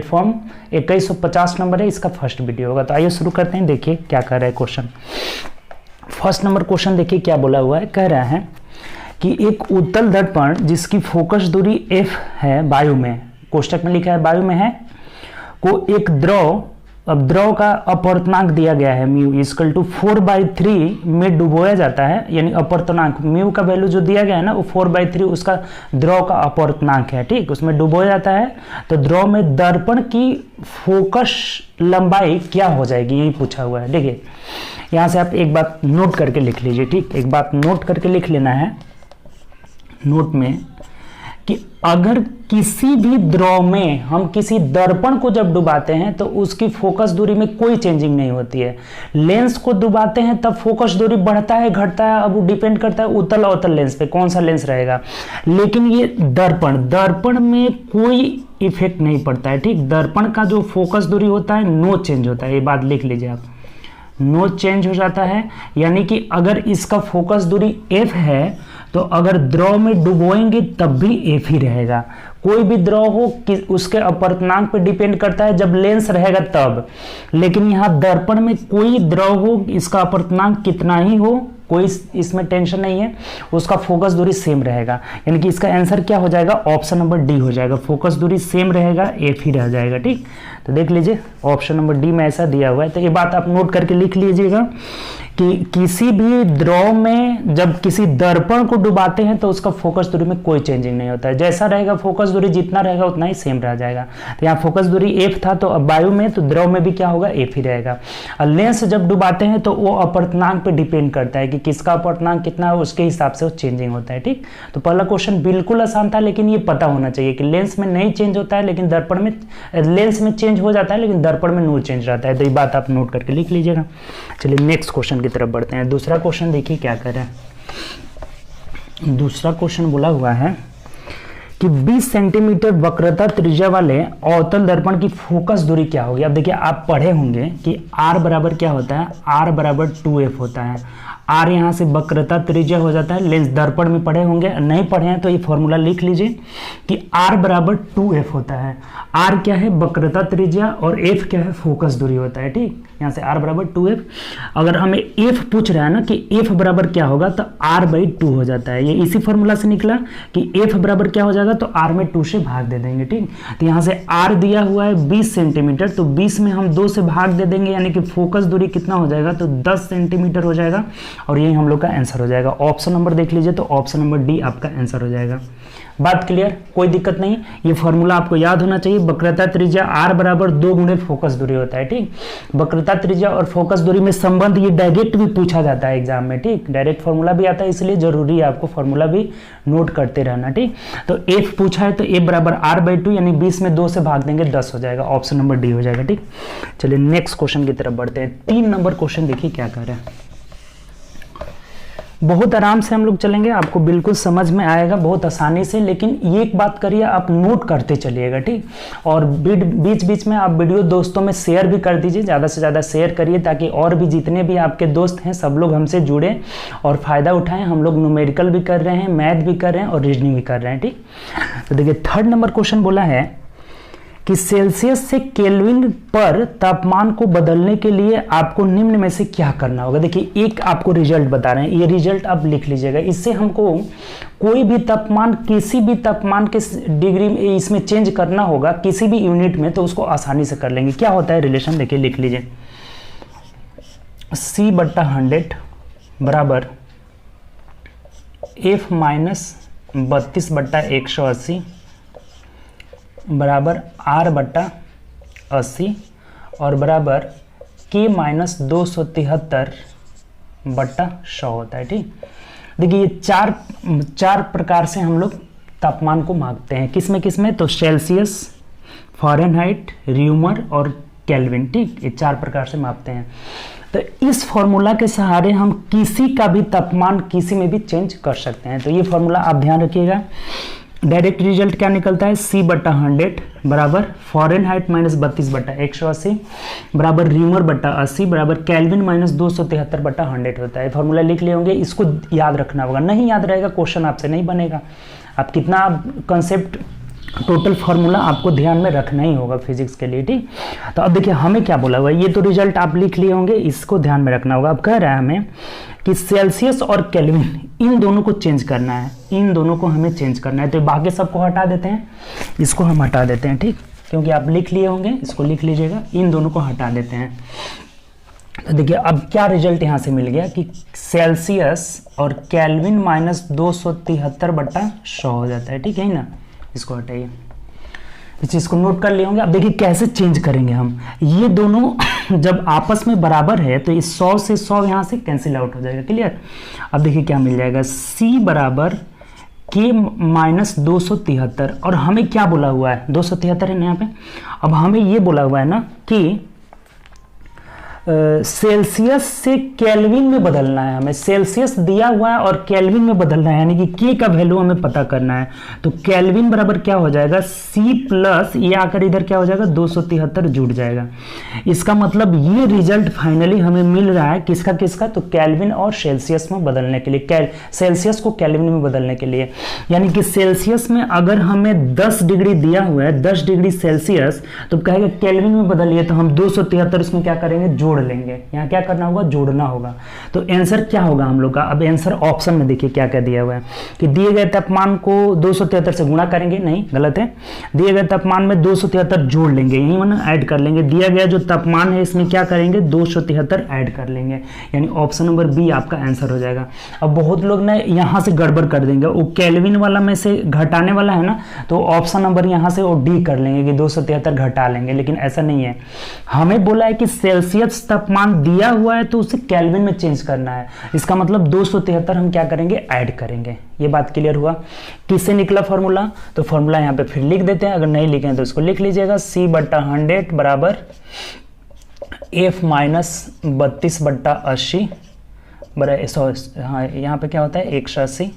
Platform 2150 number है, इसका first video होगा। तो आइए शुरू करते हैं। देखिए क्या कह रहा है क्वेश्चन। फर्स्ट नंबर क्वेश्चन देखिए क्या बोला हुआ है। कह रहा है कि एक उत्तल दर्पण जिसकी फोकस दूरी f है वायु में, कोष्टक में लिखा है वायु में है, को एक द्रव, अब द्रव का अपवर्तनांक दिया गया है म्यू इक्वल टू 4/3 में डुबोया जाता है। यानी अपवर्तनांक म्यू का वैल्यू जो दिया गया है ना वो 4/3 उसका द्रव का अपवर्तनांक है, ठीक, उसमें डुबोया जाता है। तो द्रव में दर्पण की फोकस लंबाई क्या हो जाएगी, यही पूछा हुआ है। देखिए यहाँ से आप एक बात नोट करके लिख लीजिए, ठीक, एक बात नोट करके लिख लेना है नोट में कि अगर किसी भी द्रव में हम किसी दर्पण को जब डुबाते हैं तो उसकी फोकस दूरी में कोई चेंजिंग नहीं होती है। लेंस को डुबाते हैं तब फोकस दूरी बढ़ता है घटता है, अब वो डिपेंड करता है उत्तल अवतल लेंस पे, कौन सा लेंस रहेगा। लेकिन ये दर्पण में कोई इफेक्ट नहीं पड़ता है, ठीक। दर्पण का जो फोकस दूरी होता है नो चेंज होता है, ये बात लिख लीजिए आप, नो चेंज हो जाता है। यानी कि अगर इसका फोकस दूरी f है तो अगर द्रव में डुबोएंगे तब भी f ही रहेगा। कोई भी द्रव हो कि उसके अपवर्तनांक पे डिपेंड करता है जब लेंस रहेगा तब। लेकिन यहाँ दर्पण में कोई द्रव हो, इसका अपवर्तनांक कितना ही हो, कोई इसमें टेंशन नहीं है, उसका फोकस दूरी सेम रहेगा। यानी कि इसका आंसर क्या हो जाएगा, ऑप्शन नंबर डी हो जाएगा। फोकस दूरी सेम रहेगा, f ही रह जाएगा, ठीक। तो देख लीजिए ऑप्शन नंबर डी में ऐसा दिया हुआ है। तो ये बात आप नोट करके लिख लीजिएगा कि किसी भी द्रव में जब किसी दर्पण को डुबाते हैं तो उसका फोकस दूरी में कोई चेंजिंग नहीं होता है। जैसा रहेगा फोकस दूरी, जितना रहेगा उतना ही सेम रह जाएगा। तो यहाँ फोकस दूरी f था, तो अब वायु में तो द्रव में भी क्या होगा, f ही रहेगा। और लेंस जब डुबाते हैं तो वो अपवर्तनांक पे डिपेंड करता है कि किसका अपवर्तनांक कितना है, उसके हिसाब से वो चेंजिंग होता है, ठीक। तो पहला क्वेश्चन बिल्कुल आसान था, लेकिन ये पता होना चाहिए कि लेंस में नहीं चेंज होता है, लेकिन दर्पण में, लेंस में चेंज हो जाता है लेकिन दर्पण में नो चेंज रहता है। तो ये बात आप नोट करके लिख लीजिएगा। चलिए नेक्स्ट क्वेश्चन की तरफ बढ़ते हैं। दूसरा क्वेश्चन देखिए क्या कर रहा है। दूसरा क्वेश्चन बोला हुआ है कि 20 सेंटीमीटर वक्रता त्रिज्या वाले अवतल दर्पण की फोकस दूरी क्या होगी। अब देखिए आप पढ़े होंगे कि r बराबर क्या होता है, r बराबर 2f होता है। r यहाँ से वक्रता त्रिज्या हो जाता है, लेंस दर्पण में पढ़े होंगे, नहीं पढ़े हैं तो ये फॉर्मूला लिख लीजिए कि r बराबर 2f होता है। r क्या है, वक्रता त्रिज्या, और f क्या है, फोकस दूरी होता है, ठीक। यहाँ से r बराबर 2f। अगर हमें f पूछ रहा है ना कि f बराबर क्या होगा तो r/2 हो जाता है। ये इसी फॉर्मूला से निकला कि f बराबर क्या हो जाएगा तो r में 2 से भाग दे देंगे, ठीक। तो यहाँ से r दिया हुआ है 20 सेंटीमीटर, तो 20 में हम 2 से भाग दे देंगे, यानी कि फोकस दूरी कितना हो जाएगा तो 10 सेंटीमीटर हो जाएगा, और यही हम लोग का आंसर हो जाएगा। ऑप्शन नंबर देख लीजिए तो ऑप्शन नंबर डी आपका आंसर हो जाएगा। बात क्लियर, कोई दिक्कत नहीं। ये फॉर्मूला आपको याद होना चाहिए। वक्रता त्रिज्या r बराबर 2 गुणे फोकस दूरी होता है, ठीक। वक्रता त्रिज्या और फोकस दूरी में संबंध ये डायरेक्ट भी पूछा जाता है एग्जाम में, ठीक। डायरेक्ट फॉर्मूला भी आता है, इसलिए जरूरी है आपको फॉर्मूला भी नोट करते रहना, ठीक। तो f पूछा है तो a बराबर r/2, यानी 20 में 2 से भाग देंगे 10 हो जाएगा। ऑप्शन नंबर डी हो जाएगा, ठीक। चलिए नेक्स्ट क्वेश्चन की तरफ बढ़ते हैं। 3 नंबर क्वेश्चन देखिए क्या कर रहे हैं। बहुत आराम से हम लोग चलेंगे, आपको बिल्कुल समझ में आएगा बहुत आसानी से। लेकिन ये एक बात करिए, आप नोट करते चलिएगा, ठीक। और बीच बीच में आप वीडियो दोस्तों में शेयर भी कर दीजिए, ज़्यादा से ज़्यादा शेयर करिए ताकि और भी जितने भी आपके दोस्त हैं सब लोग हमसे जुड़े और फ़ायदा उठाएं। हम लोग न्यूमेरिकल भी कर रहे हैं, मैथ भी कर रहे हैं और रीजनिंग भी कर रहे हैं, ठीक। तो देखिए 3rd नंबर क्वेश्चन बोला है कि सेल्सियस से केल्विन पर तापमान को बदलने के लिए आपको निम्न में से क्या करना होगा। देखिए एक आपको रिजल्ट बता रहे हैं, ये रिजल्ट आप लिख लीजिएगा। इससे हमको कोई भी तापमान, किसी भी तापमान के डिग्री में इसमें चेंज करना होगा किसी भी यूनिट में, तो उसको आसानी से कर लेंगे। क्या होता है रिलेशन, देखिए लिख लीजिए, C/100 बराबर F-32/180 बराबर R/80 और बराबर K-273/100 होता है, ठीक। देखिए ये चार प्रकार से हम लोग तापमान को मापते हैं। किसमें तो सेल्सियस, फ़ारेनहाइट, र्यूमर और केल्विन, ठीक। ये 4 प्रकार से मापते हैं। तो इस फॉर्मूला के सहारे हम किसी का भी तापमान किसी में भी चेंज कर सकते हैं। तो ये फॉर्मूला आप ध्यान रखिएगा। डायरेक्ट रिजल्ट क्या निकलता है, C/100 बराबर फ़ारेनहाइट -32/180 बराबर र्यूमर/80 बराबर केल्विन -273/100 होता है। फॉर्मूला लिख लिए होंगे, इसको याद रखना होगा। नहीं याद रहेगा क्वेश्चन आपसे नहीं बनेगा। आप कितना कंसेप्ट टोटल फार्मूला आपको ध्यान में रखना ही होगा फिजिक्स के लिए, ठीक। तो अब देखिए हमें क्या बोला हुआ है, ये तो रिजल्ट आप लिख लिए होंगे, इसको ध्यान में रखना होगा। अब कह रहा है हमें कि सेल्सियस और केल्विन इन दोनों को चेंज करना है, इन दोनों को हमें चेंज करना है। तो बाकी सबको हटा देते हैं, इसको हम हटा देते हैं, ठीक, क्योंकि आप लिख लिए होंगे, इसको लिख लीजिएगा, इन दोनों को हटा देते हैं। तो देखिए अब क्या रिजल्ट यहाँ से मिल गया कि सेल्सियस और केल्विन माइनस 273/100 हो जाता है, ठीक है ना। इसको हटाइए, इस चीज़ को नोट कर लिए होंगे। अब देखिए कैसे चेंज करेंगे हम, ये दोनों जब आपस में बराबर है तो इस 100 से 100 यहाँ से कैंसिल आउट हो जाएगा, क्लियर। अब देखिए क्या मिल जाएगा, C बराबर K माइनस 273, और हमें क्या बोला हुआ है, 273 है ना यहाँ पे। अब हमें ये बोला हुआ है ना कि सेल्सियस से केल्विन में बदलना है, हमें सेल्सियस दिया हुआ है और केल्विन में बदलना है, यानी कि के का वैल्यू हमें पता करना है। तो केल्विन बराबर क्या हो जाएगा, C प्लस ये आकर इधर क्या हो जाएगा, 273 जुड़ जाएगा। इसका मतलब ये रिजल्ट फाइनली हमें मिल रहा है किसका किसका, तो केल्विन और सेल्सियस में बदलने के लिए, सेल्सियस को केल्विन में बदलने के लिए। यानी कि सेल्सियस में अगर हमें 10 डिग्री दिया हुआ है, 10 डिग्री सेल्सियस, तो कहेगा केल्विन में बदलिए, तो हम 273 इसमें क्या करेंगे, जोड़ लेंगे। यहाँ क्या करना होगा, जोड़ना होगा। तो आंसर क्या होगा हम लोग का, अब आंसर ऑप्शन में देखिए क्या क्या दिया हुआ है कि दिए गए तापमान को 273 से गुणा करेंगे, नहीं गलत है, दिए गए तापमान में 273 जोड़ लेंगे, यही माना ऐड कर लेंगे। दिया गया जो तापमान है इसमें क्या करेंगे, 273 ऐड कर लेंगे, यानी ऑप्शन नंबर बी आपका आंसर हो जाएगा। अब बहुत लोग ना यहाँ से गड़बड़ कर देंगे, वो केल्विन वाला में से घटाने वाला है ना, तो ऑप्शन नंबर यहाँ से वो डी कर लेंगे कि 273 घटा लेंगे, लेकिन ऐसा नहीं है। हमें बोला है कि सेल्सियस तापमान दिया हुआ है तो उसे केल्विन में चेंज करना है, इसका मतलब 273 हम क्या करेंगे, ऐड करेंगे। ये बात क्लियर हुआ। किससे निकला फॉर्मूला, तो फॉर्मूला यहाँ पे फिर लिख देते हैं, अगर नहीं लिखें तो इसको लिख लीजिएगा, C/100 बराबर F माइनस 32/80 हाँ यहाँ पे क्या होता है 180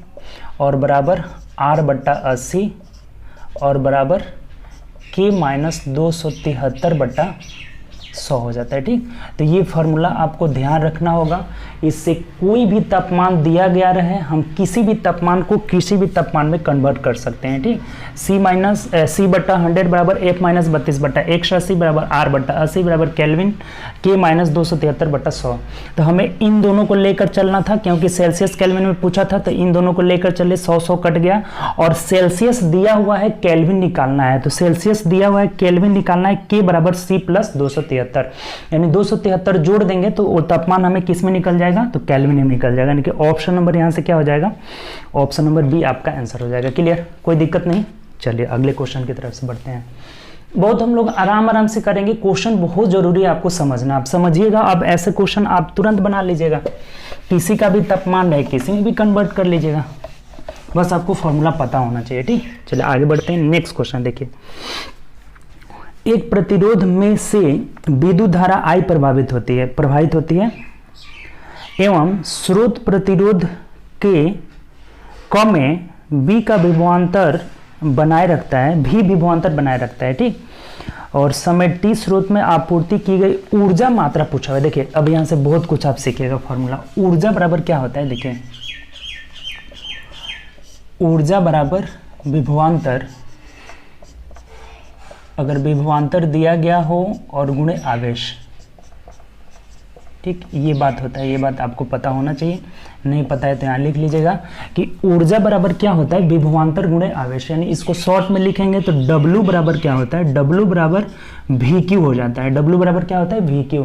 और बराबर R/80 और बराबर K माइनस 273/100 हो जाता है, ठीक। तो ये फार्मूला आपको ध्यान रखना होगा, इससे कोई भी तापमान दिया गया रहे हम किसी भी तापमान को किसी भी तापमान में कन्वर्ट कर सकते हैं, ठीक। C/100 बराबर F माइनस 32/180 बराबर R/80 बराबर केल्विन K माइनस 273/100। तो हमें इन दोनों को लेकर चलना था, क्योंकि सेल्सियस केल्विन में पूछा था, तो इन दोनों को लेकर चले, 100 कट गया, और सेल्सियस दिया हुआ है केल्विन निकालना है, तो सेल्सियस दिया हुआ है केल्विन निकालना है, K बराबर C प्लस 273, यानी 273 जोड़ देंगे तो वो तापमान हमें किस में निकल जाएगा, तो केल्विन में निकल जाएगा, यानी कि ऑप्शन नंबर यहाँ से क्या हो जाएगा, ऑप्शन नंबर बी आपका आंसर हो जाएगा। क्लियर, कोई दिक्कत नहीं। चलिए अगले क्वेश्चन की तरफ से बढ़ते हैं। बहुत हम लोग आराम से करेंगे, क्वेश्चन बहुत जरूरी है आपको समझना, आप समझिएगा। अब ऐसे क्वेश्चन आप तुरंत बना लीजिएगा, किसी का भी तापमान रहे किसी में भी कन्वर्ट कर लीजिएगा, बस आपको फॉर्मूला पता होना चाहिए, ठीक। चलिए आगे बढ़ते हैं। नेक्स्ट क्वेश्चन देखिए, एक प्रतिरोध में से विद्युत धारा I प्रवाहित होती है एवं स्रोत प्रतिरोध के क में B का विभवांतर बनाए रखता है, भी विभवांतर बनाए रखता है, ठीक। और समय T स्रोत में आपूर्ति की गई ऊर्जा मात्रा पूछा हुआ है। देखिए अब यहाँ से बहुत कुछ आप सीखिएगा फॉर्मूला। ऊर्जा बराबर क्या होता है, देखिए ऊर्जा बराबर विभवांतर, अगर विभवांतर दिया गया हो और गुणे आवेश, ठीक, ये बात होता है, ये बात आपको पता होना चाहिए। नहीं पता है तो यहाँ लिख लीजिएगा कि ऊर्जा बराबर क्या होता है, विभवांतर गुणे आवेश, यानी इसको शॉर्ट में लिखेंगे तो W बराबर क्या होता है, W बराबर VQ हो जाता है। W बराबर क्या होता है, VQ,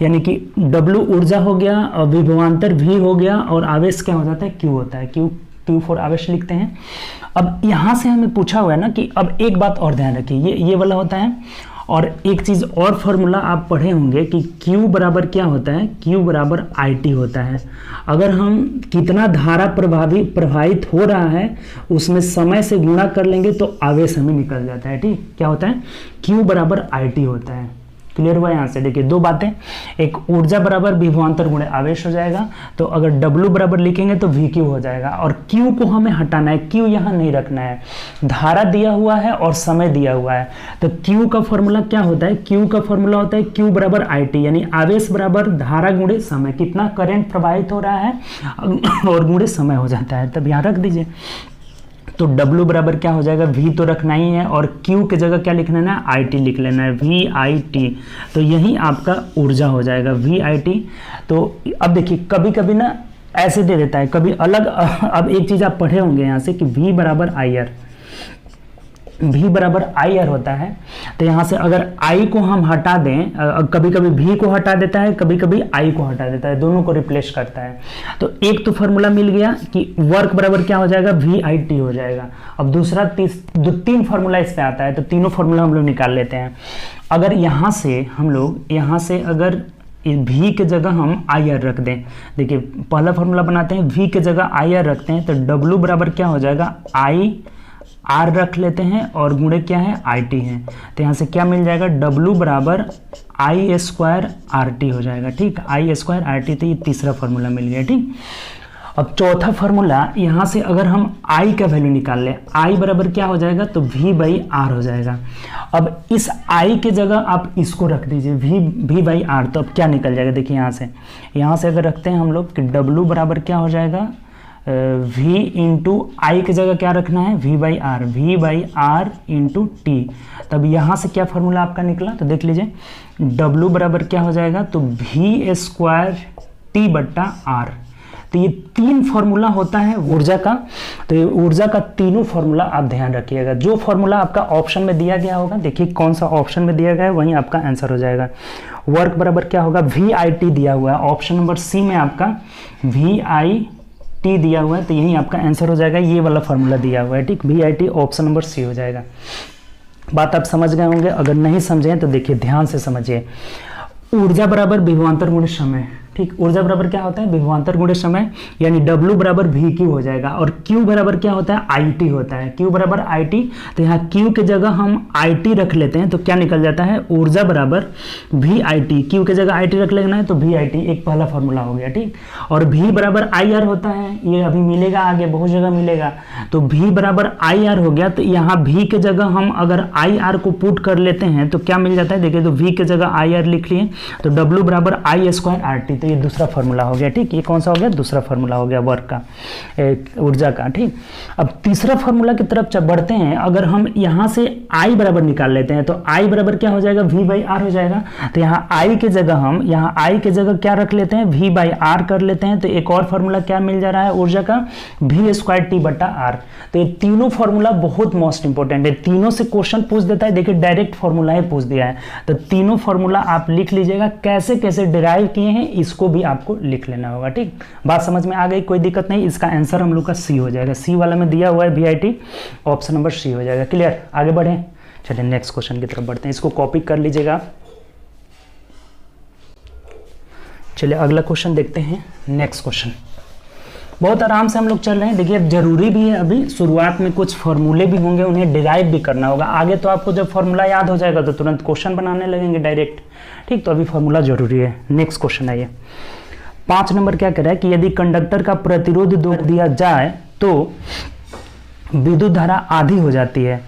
यानी कि W ऊर्जा हो गया और विभवांतर V हो गया और आवेश क्या हो जाता है, Q होता है। Q फॉर आवेश लिखते हैं। अब यहाँ से हमें पूछा हुआ है ना कि अब एक बात और ध्यान रखिए, ये वाला होता है, और एक चीज़ और फॉर्मूला आप पढ़े होंगे कि Q बराबर क्या होता है, Q बराबर IT होता है। अगर हम कितना धारा प्रवाहित हो रहा है उसमें समय से गुणा कर लेंगे तो आवेश हमें निकल जाता है, ठीक। क्या होता है, Q बराबर IT होता है। क्लियर हुआ यहाँ से। देखिए दो बातें, एक ऊर्जा बराबर विभवांतर गुणे आवेश हो जाएगा, तो अगर W बराबर लिखेंगे तो VQ हो जाएगा, और Q को हमें हटाना है, Q यहाँ नहीं रखना है। धारा दिया हुआ है और समय दिया हुआ है, तो Q का फॉर्मूला क्या होता है, Q का फॉर्मूला होता है Q बराबर IT, यानी आवेश बराबर धारा गुणे समय, कितना करंट प्रवाहित हो रहा है और गुणे समय हो जाता है, तब यहाँ रख दीजिए। तो W बराबर क्या हो जाएगा, V तो रखना ही है और Q के जगह क्या लिखना है ना, IT लिख लेना है, VIT। तो यही आपका ऊर्जा हो जाएगा VIT। तो अब देखिए कभी कभी ना ऐसे दे देता है, कभी अलग। अब एक चीज़ आप पढ़े होंगे यहाँ से कि V बराबर IR, V बराबर IR होता है। तो यहाँ से अगर I को हम हटा दें, कभी कभी V को हटा देता है, कभी कभी I को हटा देता है, दोनों को रिप्लेस करता है। तो एक तो फॉर्मूला मिल गया कि वर्क बराबर क्या हो जाएगा, VIT हो जाएगा। अब दूसरा तीन फार्मूला इस पे आता है, तो तीनों फार्मूला हम लोग निकाल लेते हैं। अगर यहाँ से हम लोग अगर V के जगह हम IR रख दें, देखिए पहला फार्मूला बनाते हैं, V के जगह IR रखते हैं, तो W बराबर क्या हो जाएगा, IR रख लेते हैं और गुणे क्या है, IT है। तो यहाँ से क्या मिल जाएगा, W बराबर I स्क्वायर RT हो जाएगा। ठीक, I स्क्वायर RT। तो ये तीसरा फार्मूला मिल गया। ठीक, अब चौथा फार्मूला, यहाँ से अगर हम I का वैल्यू निकाल लें, I बराबर क्या हो जाएगा, तो V बाई R हो जाएगा। अब इस I के जगह आप इसको रख दीजिए, V बाई R। तो अब क्या निकल जाएगा, देखिए यहाँ से अगर रखते हैं हम लोग कि W बराबर क्या हो जाएगा, V इंटू आई के जगह क्या रखना है, V by R into T. तब यहाँ से क्या फार्मूला आपका निकला, तो देख लीजिए W बराबर क्या हो जाएगा, तो V स्क्वायर T बट्टा R। तो ये तीन फार्मूला होता है ऊर्जा का। तो ये ऊर्जा का तीनों फार्मूला आप ध्यान रखिएगा। जो फार्मूला आपका ऑप्शन में दिया गया होगा, देखिए कौन सा ऑप्शन में दिया गया है, वहीं आपका आंसर हो जाएगा। वर्क बराबर क्या होगा, VIT दिया हुआ है, ऑप्शन नंबर सी में आपका VIT दिया हुआ है, तो यही आपका आंसर हो जाएगा। ये वाला फार्मूला दिया हुआ है। ठीक, VIT ऑप्शन नंबर सी हो जाएगा। बात आप समझ गए होंगे। अगर नहीं समझे तो देखिए ध्यान से समझिए। ऊर्जा बराबर विभवांतर गुणे समय। ठीक, ऊर्जा बराबर क्या होता है, विभवांतर गुणे समय, यानी W बराबर VQ हो जाएगा। और Q बराबर क्या होता है, IT होता है। Q बराबर IT। तो यहाँ Q के जगह हम IT रख लेते हैं, तो क्या निकल जाता है, ऊर्जा बराबर VIT। Q के जगह IT रख लेना है तो VIT, एक पहला फॉर्मूला हो गया। ठीक, और V बराबर IR होता है, ये अभी मिलेगा, आगे बहुत जगह मिलेगा। तो V बराबर IR हो गया। तो यहाँ V के जगह हम अगर IR को पुट कर लेते हैं तो क्या मिल जाता है, देखिए तो V के जगह IR लिख लिए, तो W बराबर I स्क्वायर RT। तो ये दूसरा फार्मूला हो गया। ठीक, ये कौन सा हो गया, दूसरा फार्मूला हो गया वर्क का, ऊर्जा का। ठीक, अब तीसरा फार्मूला की तरफ बढ़ते हैं। अगर हम यहाँ से I बराबर निकाल लेते हैं तो I बराबर क्या हो जाएगा, V बाई R हो जाएगा। तो यहाँ I के जगह हम क्या रख लेते हैं, V बाई R कर लेते हैं। तो एक और फार्मूला क्या मिल जा रहा है ऊर्जा का, V स्क्वायर T बटा R। तो ये तीनों फार्मूला बहुत मोस्ट इंपॉर्टेंट है, तीनों से क्वेश्चन पूछ देता है। देखिए डायरेक्ट फार्मूला ही पूछ दिया है, तो तीनों फार्मूला आप लिख लीजिएगा। कैसे कैसे डिराइव किए हैं इसको भी आपको लिख लेना होगा। ठीक, बात समझ में आ गई, कोई दिक्कत नहीं। इसका आंसर हम लोग का सी हो जाएगा। सी वाला में दिया हुआ है VIT, ऑप्शन नंबर सी हो जाएगा। क्लियर, आगे बढ़े। चलिए नेक्स्ट क्वेश्चन की तरफ बढ़ते हैं, इसको कॉपी कर लीजिएगा। चलिए अगला क्वेश्चन देखते हैं। नेक्स्ट क्वेश्चन बहुत आराम से हम लोग चल रहे हैं। देखिए जरूरी भी है, अभी शुरुआत में कुछ फॉर्मूले भी होंगे, उन्हें डिराइव भी करना होगा। आगे तो आपको जब फॉर्मूला याद हो जाएगा तो तुरंत क्वेश्चन बनाने लगेंगे डायरेक्ट। ठीक, तो अभी फॉर्मूला जरूरी है। नेक्स्ट क्वेश्चन आइए। 5 नंबर क्या कह रहा है कि यदि कंडक्टर का प्रतिरोध दिया जाए तो विद्युत धारा आधी हो जाती है,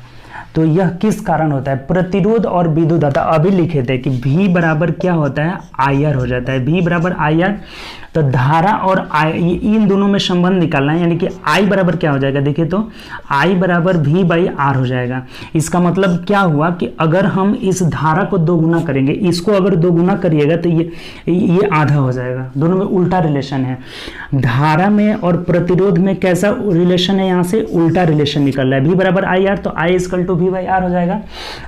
तो यह किस कारण होता है। प्रतिरोध और विद्युत धारा अभी लिखे थे कि V बराबर क्या होता है, IR हो जाता है। V बराबर IR, तो धारा और इन दोनों में संबंध निकालना है, यानी कि I बराबर क्या हो जाएगा, देखिए तो I बराबर V बाई R हो जाएगा। इसका मतलब क्या हुआ कि अगर हम इस धारा को दोगुना करेंगे, इसको अगर दोगुना करिएगा तो ये आधा हो जाएगा। दोनों में उल्टा रिलेशन है। धारा में और प्रतिरोध में कैसा रिलेशन है, यहाँ से उल्टा रिलेशन निकल रहा है। V बराबर IR, तो I equal to V by R हो जाएगा।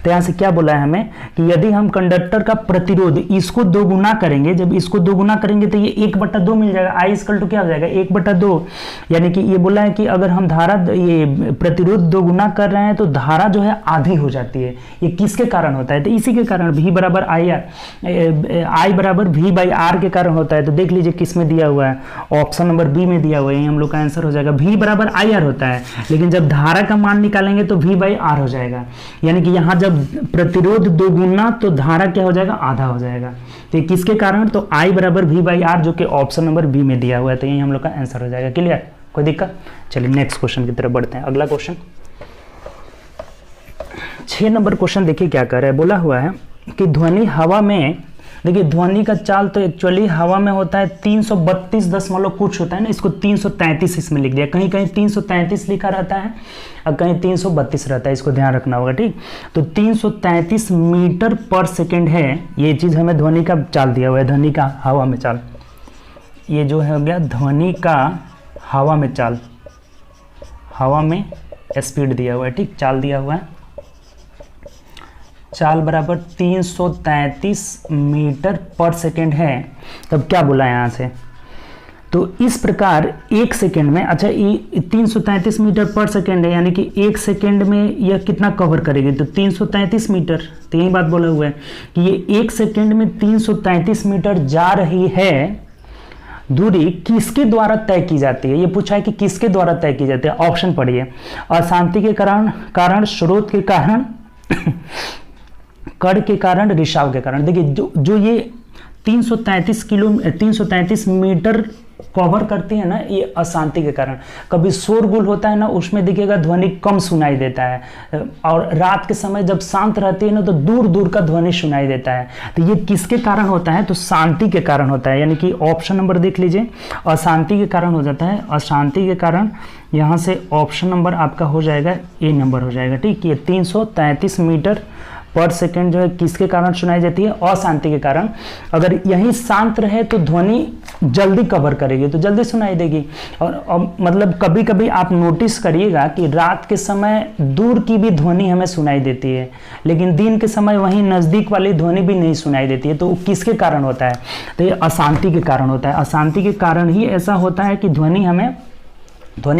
तो यहाँ से क्या बोला है हमें कि यदि हम कंडक्टर का प्रतिरोध इसको दोगुना करेंगे, जब इसको दोगुना करेंगे तो ये 1/2 मिल जाएगा। I इक्वल टू क्या हो जाएगा, 1/2। यानी कि ये बोला है कि अगर हम ये प्रतिरोध दोगुना कर रहे हैं तो धारा जो है आधी हो जाती है। ये किसके कारण होता है, तो इसी के कारण V बराबर I बराबर V बाई R के कारण होता है। तो देख लीजिए किस में दिया हुआ है, ऑप्शन नंबर बी में दिया हुआ है। हम लोग का आंसर हो जाएगा। V बराबर IR होता है, लेकिन जब धारा का मान निकालेंगे तो V बाई R हो जाएगा। यानी कि यहाँ जब प्रतिरोध दोगुना तो धारा क्या हो जाएगा, आधा हो जाएगा। तो किसके कारण, तो I बराबर V बाई R, जो कि ऑप्शन नंबर बी में दिया हुआ है। तो यही हम लोग का आंसर हो जाएगा। क्लियर, कोई दिक्कत। चलिए नेक्स्ट क्वेश्चन की तरफ बढ़ते हैं। अगला क्वेश्चन 6 नंबर क्वेश्चन देखिए क्या कर रहा है। बोला हुआ है कि ध्वनि हवा में देखिए ध्वनि का चाल तो एक्चुअली हवा में होता है 332 दशमलव कुछ होता है ना, इसको 333 इसमें लिख दिया, कहीं कहीं 333 लिखा रहता है और कहीं 332 रहता है, इसको ध्यान रखना होगा। ठीक, तो 333 मीटर पर सेकेंड है, ये चीज़ हमें ध्वनि का चाल दिया हुआ है, ध्वनि का हवा में चाल, ये जो है हो गया ध्वनि का हवा में चाल, हवा में स्पीड दिया हुआ है। ठीक, चाल दिया हुआ है, चाल बराबर 333 मीटर पर सेकेंड है। तब क्या बोला यहाँ से, तो इस प्रकार एक सेकेंड में, अच्छा ये 333 मीटर पर सेकेंड है, यानी कि एक सेकेंड में यह कितना कवर करेगी, तो 333 मीटर। तो यही बात बोला हुआ है कि ये एक सेकेंड में 333 मीटर जा रही है। दूरी किसके द्वारा तय की जाती है, ये पूछा है कि किसके द्वारा तय की जाती है। ऑप्शन पढ़िए, अशांति के कारण, स्रोत के कारण, कण के कारण, रिसाव के कारण। देखिए जो ये 333 मीटर कवर करती है ना, ये अशांति के कारण। कभी शोरगुल होता है ना, उसमें देखिएगा ध्वनि कम सुनाई देता है, और रात के समय जब शांत रहती है ना तो दूर दूर का ध्वनि सुनाई देता है। तो ये किसके कारण होता है, तो शांति के कारण होता है, यानी कि ऑप्शन नंबर देख लीजिए, अशांति के कारण हो जाता है। अशांति के कारण यहाँ से ऑप्शन नंबर आपका हो जाएगा ए नंबर हो जाएगा। ठीक, ये 333 मीटर पर सेकेंड जो है किसके कारण सुनाई जाती है, अशांति के कारण। अगर यही शांत रहे तो ध्वनि जल्दी कवर करेगी, तो जल्दी सुनाई देगी। और मतलब कभी कभी आप नोटिस करिएगा कि रात के समय दूर की भी ध्वनि हमें सुनाई देती है, लेकिन दिन के समय वहीं नज़दीक वाली ध्वनि भी नहीं सुनाई देती है। तो किसके कारण होता है, तो ये अशांति के कारण होता है। अशांति के कारण ही ऐसा होता है कि ध्वनि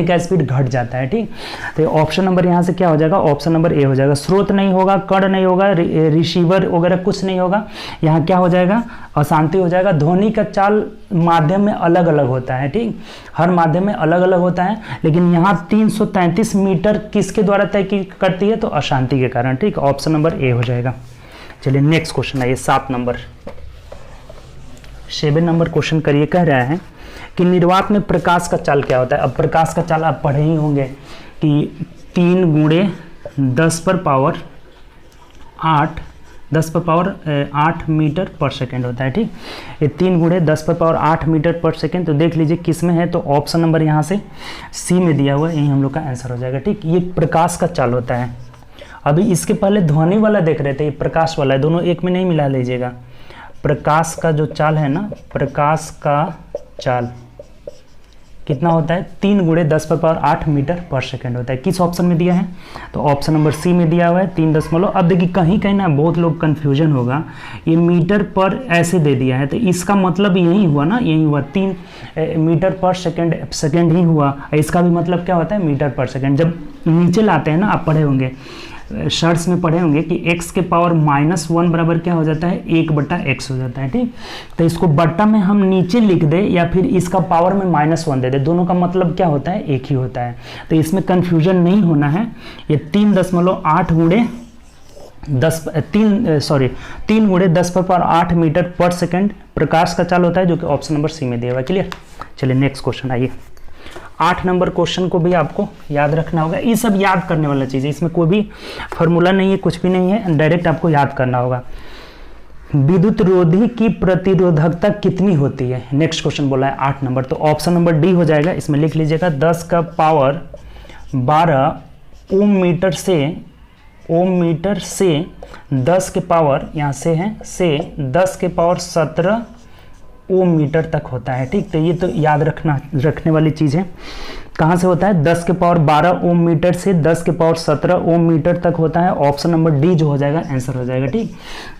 का स्पीड घट जाता है। ठीक, तो ऑप्शन नंबर यहाँ से क्या हो जाएगा, ऑप्शन नंबर ए हो जाएगा। स्रोत नहीं होगा, कण नहीं होगा, रिसीवर वगैरह कुछ नहीं होगा, यहाँ क्या हो जाएगा, अशांति हो जाएगा। ध्वनि का चाल माध्यम में अलग अलग होता है। ठीक, हर माध्यम में अलग अलग होता है, लेकिन यहाँ 333 मीटर किसके द्वारा तय करती है, तो अशांति के कारण। ठीक, ऑप्शन नंबर ए हो जाएगा। चलिए नेक्स्ट क्वेश्चन आइए, 7 नंबर क्वेश्चन करिए। कह रहा है कि निर्वात में प्रकाश का चाल क्या होता है। अब प्रकाश का चाल आप पढ़े ही होंगे कि 3 गुणे 10 पर पावर 8 मीटर पर सेकेंड होता है। ठीक, ये 3 गुणे 10 पर पावर 8 मीटर पर सेकेंड। तो देख लीजिए किस में है, तो ऑप्शन नंबर यहाँ से सी में दिया हुआ है, यही हम लोग का आंसर हो जाएगा। ठीक, ये प्रकाश का चाल होता है। अभी इसके पहले ध्वनि वाला देख रहे थे, ये प्रकाश वाला है, दोनों एक में नहीं मिला लीजिएगा। प्रकाश का जो चाल है ना, प्रकाश का चाल कितना होता है, 3 गुणे 10 पर पावर 8 मीटर पर सेकेंड होता है। किस ऑप्शन में दिया है, तो ऑप्शन नंबर सी में दिया हुआ है 3 अब देखिए कहीं कहीं ना बहुत लोग कंफ्यूजन होगा, ये मीटर पर ऐसे दे दिया है, तो इसका मतलब यही हुआ ना, यही हुआ 3 मीटर पर सेकेंड ही हुआ। इसका भी मतलब क्या होता है, मीटर पर सेकेंड। जब नीचे लाते हैं ना, आप पढ़े होंगे, शर्ट्स में पढ़े होंगे कि x के पावर -1 बराबर क्या हो जाता है, 1/x हो जाता है। ठीक, तो इसको बट्टा में हम नीचे लिख दे या फिर इसका पावर में -1 दे दे, दोनों का मतलब क्या होता है, एक ही होता है। तो इसमें कंफ्यूजन नहीं होना है। ये 3.8 गुणे 3 गुणे 10 पर पावर 8 मीटर पर सेकेंड प्रकाश का चाल होता है, जो कि ऑप्शन नंबर सी में दिया हुआ है। क्लियर, चलिए नेक्स्ट क्वेश्चन आइए। 8 नंबर क्वेश्चन को भी आपको याद रखना होगा। ये सब याद करने वाला चीज़ है, इसमें कोई भी फॉर्मूला नहीं है, कुछ भी नहीं है, डायरेक्ट आपको याद करना होगा। विद्युत रोधी की प्रतिरोधकता कितनी होती है, नेक्स्ट क्वेश्चन बोला है 8 नंबर, तो ऑप्शन नंबर डी हो जाएगा। इसमें लिख लीजिएगा 10 का पावर 12 ओम मीटर से 10 के पावर यहाँ से है से 10 के पावर 17 ओम मीटर तक होता है। ठीक, तो ये तो याद रखने वाली चीज़ है। कहाँ से होता है, 10 के पावर 12 ओम मीटर से 10 के पावर 17 ओम मीटर तक होता है। ऑप्शन नंबर डी जो हो जाएगा आंसर हो जाएगा। ठीक,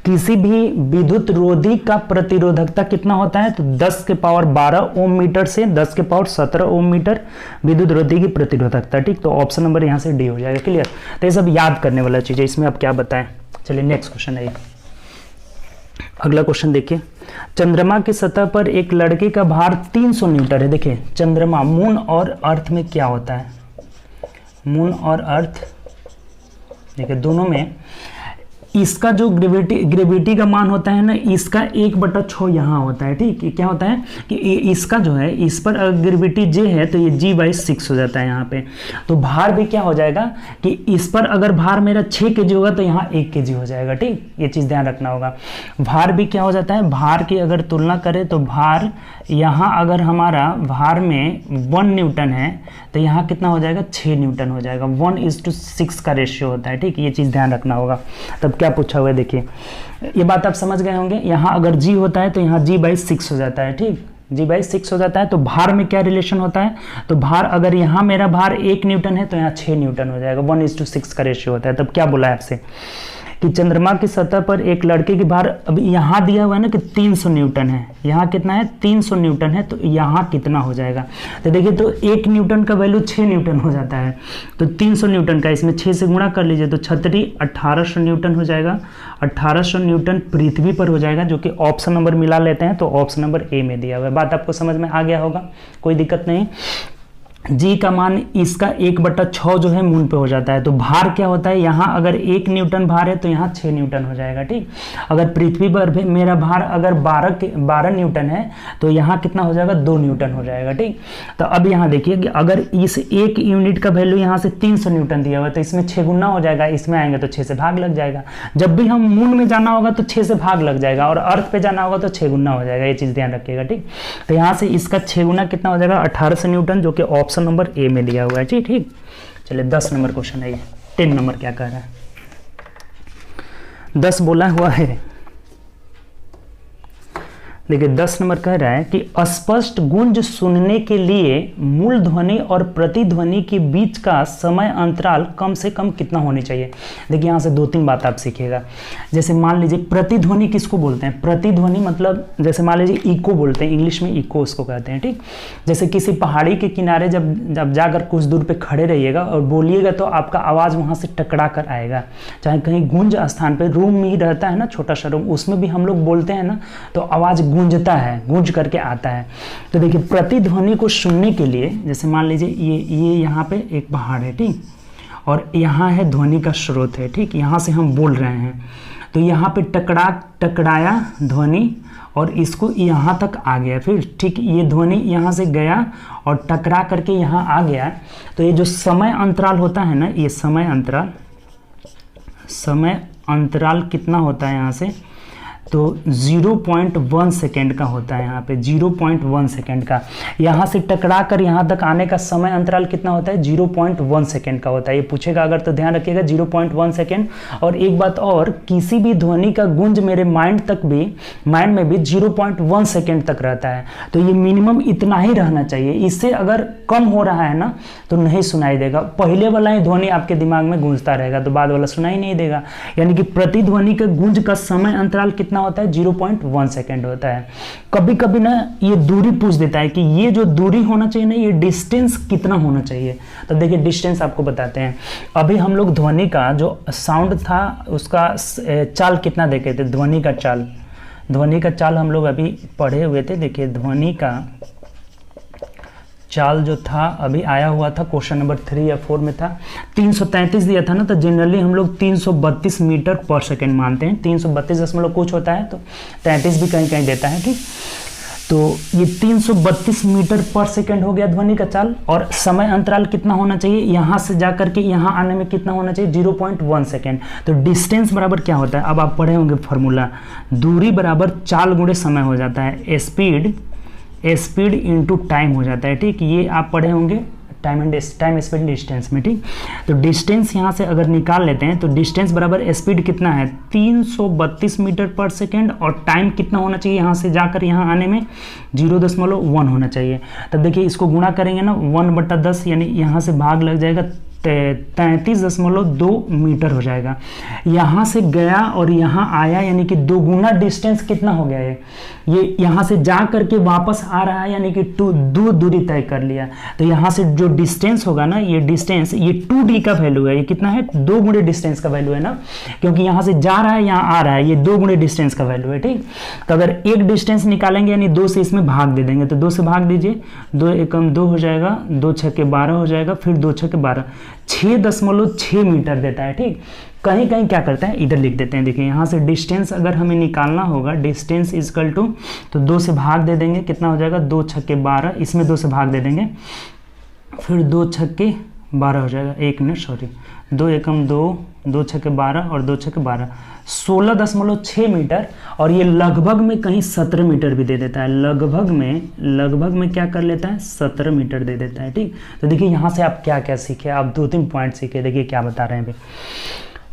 किसी भी विद्युत रोधी का प्रतिरोधकता कितना होता है, तो 10 के पावर 12 ओम मीटर से 10 के पावर 17 ओम मीटर विद्युत रोधी की प्रतिरोधकता। ठीक, तो ऑप्शन नंबर यहाँ से डी हो जाएगा। क्लियर, तो ये सब याद करने वाला चीज़ है, इसमें आप क्या बताएं। चलिए नेक्स्ट क्वेश्चन है, अगला क्वेश्चन देखिए। चंद्रमा की सतह पर एक लड़के का भार 300 न्यूटन है। देखिए चंद्रमा, मून और अर्थ में क्या होता है, मून और अर्थ देखिए दोनों में इसका जो ग्रेविटी का मान होता है ना, इसका 1/6 यहाँ होता है। ठीक है, क्या होता है कि इसका जो है, इस पर अगर ग्रेविटी J है तो ये G/6 हो जाता है यहाँ पे। तो भार भी क्या हो जाएगा कि इस पर अगर भार मेरा 6 kg होगा तो यहाँ 1 kg हो जाएगा। ठीक, ये चीज़ ध्यान रखना होगा। भार भी क्या हो जाता है, भार की अगर तुलना करें तो भार यहाँ अगर हमारा भार में 1 न्यूटन है तो यहाँ कितना हो जाएगा, 6 न्यूटन हो जाएगा। 1:6 का रेशियो होता है। ठीक, ये चीज़ ध्यान रखना होगा। तब क्या पूछा हुआ है देखिए, ये बात आप समझ गए होंगे। यहाँ अगर G होता है तो यहाँ G/6 हो जाता है। ठीक, G/6 हो जाता है। तो भार में क्या रिलेशन होता है, तो भार अगर यहाँ मेरा भार 1 न्यूटन है तो यहाँ 6 न्यूटन हो जाएगा। 1:6 का रेशियो होता है। तब क्या बोला है आपसे कि चंद्रमा की सतह पर एक लड़के की भार, अब यहाँ दिया हुआ है ना कि 300 न्यूटन है, यहाँ कितना है 300 न्यूटन है, तो यहाँ कितना हो जाएगा। तो देखिए, तो 1 न्यूटन का वैल्यू 6 न्यूटन हो जाता है। तो 300 न्यूटन का इसमें 6 से गुणा कर लीजिए तो 1800 न्यूटन हो जाएगा। 1800 न्यूटन पृथ्वी पर हो जाएगा, जो कि ऑप्शन नंबर मिला लेते हैं तो ऑप्शन नंबर ए में दिया हुआ है। बात आपको समझ में आ गया होगा, कोई दिक्कत नहीं। जी का मान इसका 1/6 जो है मून पे हो जाता है। तो भार क्या होता है, यहाँ अगर 1 न्यूटन भार है तो यहाँ 6 न्यूटन हो जाएगा। ठीक, अगर पृथ्वी पर मेरा भार अगर 12 न्यूटन है तो यहाँ कितना हो जाएगा, 2 न्यूटन हो जाएगा। ठीक, तो अब यहाँ देखिए कि अगर इस 1 यूनिट का वैल्यू यहाँ से 300 न्यूटन दिया हुआ है तो इसमें 6 गुना हो जाएगा, इसमें आएंगे तो 6 से भाग लग जाएगा। जब भी हम मून में जाना होगा तो 6 से भाग लग जाएगा और अर्थ पे जाना होगा तो 6 गुना हो जाएगा। ये चीज़ ध्यान रखिएगा। ठीक, तो यहाँ से इसका 6 गुना कितना हो जाएगा, 1800 न्यूटन, जो कि ऑप्शन नंबर ए में दिया हुआ है। जी ठीक, चलिए 10 नंबर क्वेश्चन है ये। 10 नंबर क्या कह रहा है, 10 बोला हुआ है। देखिए 10 नंबर कह रहा है कि अस्पष्ट गूंज सुनने के लिए मूल ध्वनि और प्रतिध्वनि के बीच का समय अंतराल कम से कम कितना होनी चाहिए। देखिए यहाँ से 2-3 बात आप सीखिएगा। जैसे मान लीजिए प्रतिध्वनि किसको बोलते हैं, प्रतिध्वनि मतलब जैसे मान लीजिए इको बोलते हैं, इंग्लिश में इको उसको कहते हैं। ठीक, जैसे किसी पहाड़ी के किनारे जब जाकर कुछ दूर पे खड़े रहिएगा और बोलिएगा तो आपका आवाज़ वहाँ से टकरा कर आएगा। चाहे कहीं गूंज स्थान पर, रूम में ही रहता है ना छोटा सा रूम, उसमें भी हम लोग बोलते हैं ना तो आवाज़ गूंजता है, गूंज करके आता है। तो देखिए प्रतिध्वनि को सुनने के लिए, जैसे मान लीजिए ये यहाँ पे एक पहाड़ है, ठीक, और यहाँ है ध्वनि का स्रोत है। ठीक, यहाँ से हम बोल रहे हैं तो यहाँ पे टकराया ध्वनि और इसको यहाँ तक आ गया। फिर ठीक ये ध्वनि यहाँ से गया और टकरा करके यहाँ आ गया। तो ये जो समय अंतराल होता है ना, ये समय अंतराल कितना होता है यहाँ से, तो 0.1 सेकेंड का होता है। यहाँ पे 0.1 सेकेंड का, यहाँ से टकरा कर यहाँ तक आने का समय अंतराल कितना होता है, 0.1 सेकेंड का होता है। ये पूछेगा अगर तो ध्यान रखिएगा 0.1 सेकेंड। और एक बात और, किसी भी ध्वनि का गूंज मेरे माइंड में भी 0.1 सेकेंड तक रहता है। तो ये मिनिमम इतना ही रहना चाहिए, इससे अगर कम हो रहा है ना तो नहीं सुनाई देगा। पहले वाला ही ध्वनि आपके दिमाग में गूंजता रहेगा तो बाद वाला सुनाई नहीं देगा। यानी कि प्रतिध्वनि के गूंज का समय अंतराल कितना होता है, 0.1 सेकेंड होता है। कभी कभी ना ये दूरी पूछ देता है कि ये जो दूरी होना चाहिए ना, ये डिस्टेंस कितना होना चाहिए। तो देखिए डिस्टेंस आपको बताते हैं। अभी हम लोग ध्वनि का जो साउंड था उसका चाल कितना देखे थे, ध्वनि का चाल हम लोग अभी पढ़े हुए थे। देखिए ध्वनि का चाल जो था अभी आया हुआ था, क्वेश्चन नंबर 3 या 4 में था। 333 दिया था ना, तो जनरली हम लोग 332 मीटर पर सेकेंड मानते हैं। 332 कुछ होता है तो 33 भी कहीं कहीं देता है। ठीक, तो ये 332 मीटर पर सेकेंड हो गया ध्वनि का चाल। और समय अंतराल कितना होना चाहिए, यहाँ से जा करके यहाँ आने में कितना होना चाहिए, 0.1 सेकेंड। तो डिस्टेंस बराबर क्या होता है, अब आप पढ़े होंगे फॉर्मूला, दूरी बराबर चाल गुणे समय हो जाता है। स्पीड इंटू टाइम हो जाता है। ठीक, ये आप पढ़े होंगे टाइम स्पीड डिस्टेंस में। ठीक, तो डिस्टेंस यहाँ से अगर निकाल लेते हैं तो डिस्टेंस बराबर स्पीड कितना है, 332 मीटर पर सेकेंड, और टाइम कितना होना चाहिए यहाँ से जाकर यहाँ आने में, 0.1 होना चाहिए। तब देखिए इसको गुणा करेंगे ना, 1/10 यानी यहाँ से भाग लग जाएगा, 33.2 मीटर हो जाएगा। यहाँ से गया और यहाँ आया यानी कि 2 गुना डिस्टेंस कितना हो गया है, ये यहाँ से जा करके वापस आ रहा है यानी कि 2 दूरी तय कर लिया। तो यहाँ से जो डिस्टेंस होगा ना, ये डिस्टेंस, ये 2d का वैल्यू है। ये कितना है, 2 गुणे डिस्टेंस का वैल्यू है ना, क्योंकि यहाँ से जा रहा है यहाँ आ रहा है, ये 2 गुणे डिस्टेंस का वैल्यू है। ठीक, तो अगर एक डिस्टेंस निकालेंगे यानी 2 से इसमें भाग दे देंगे, तो 2 से भाग दीजिए, 2 एकम 2 हो जाएगा, 2 छक्के 12 हो जाएगा, फिर 2 छक्के 12, 6.6 मीटर देता है। ठीक, कहीं कहीं क्या करता है, इधर लिख देते हैं। देखिए यहाँ से डिस्टेंस अगर हमें निकालना होगा, डिस्टेंस इजकल टू, तो 2 से भाग दे देंगे, कितना हो जाएगा 2 छक्के 12, इसमें 2 से भाग दे देंगे, फिर 2 छक्के 12 हो जाएगा, 1 मिनट सॉरी, 2 एकम 2, 2 छक्के 12 और 2 छक्के 12, 16.6 मीटर। और ये लगभग में कहीं 17 मीटर भी दे देता है, लगभग में क्या कर लेता है, 17 मीटर दे देता है। ठीक, तो देखिए यहाँ से आप क्या क्या सीखे, आप 2-3 पॉइंट सीखे। देखिए क्या बता रहे हैं भाई,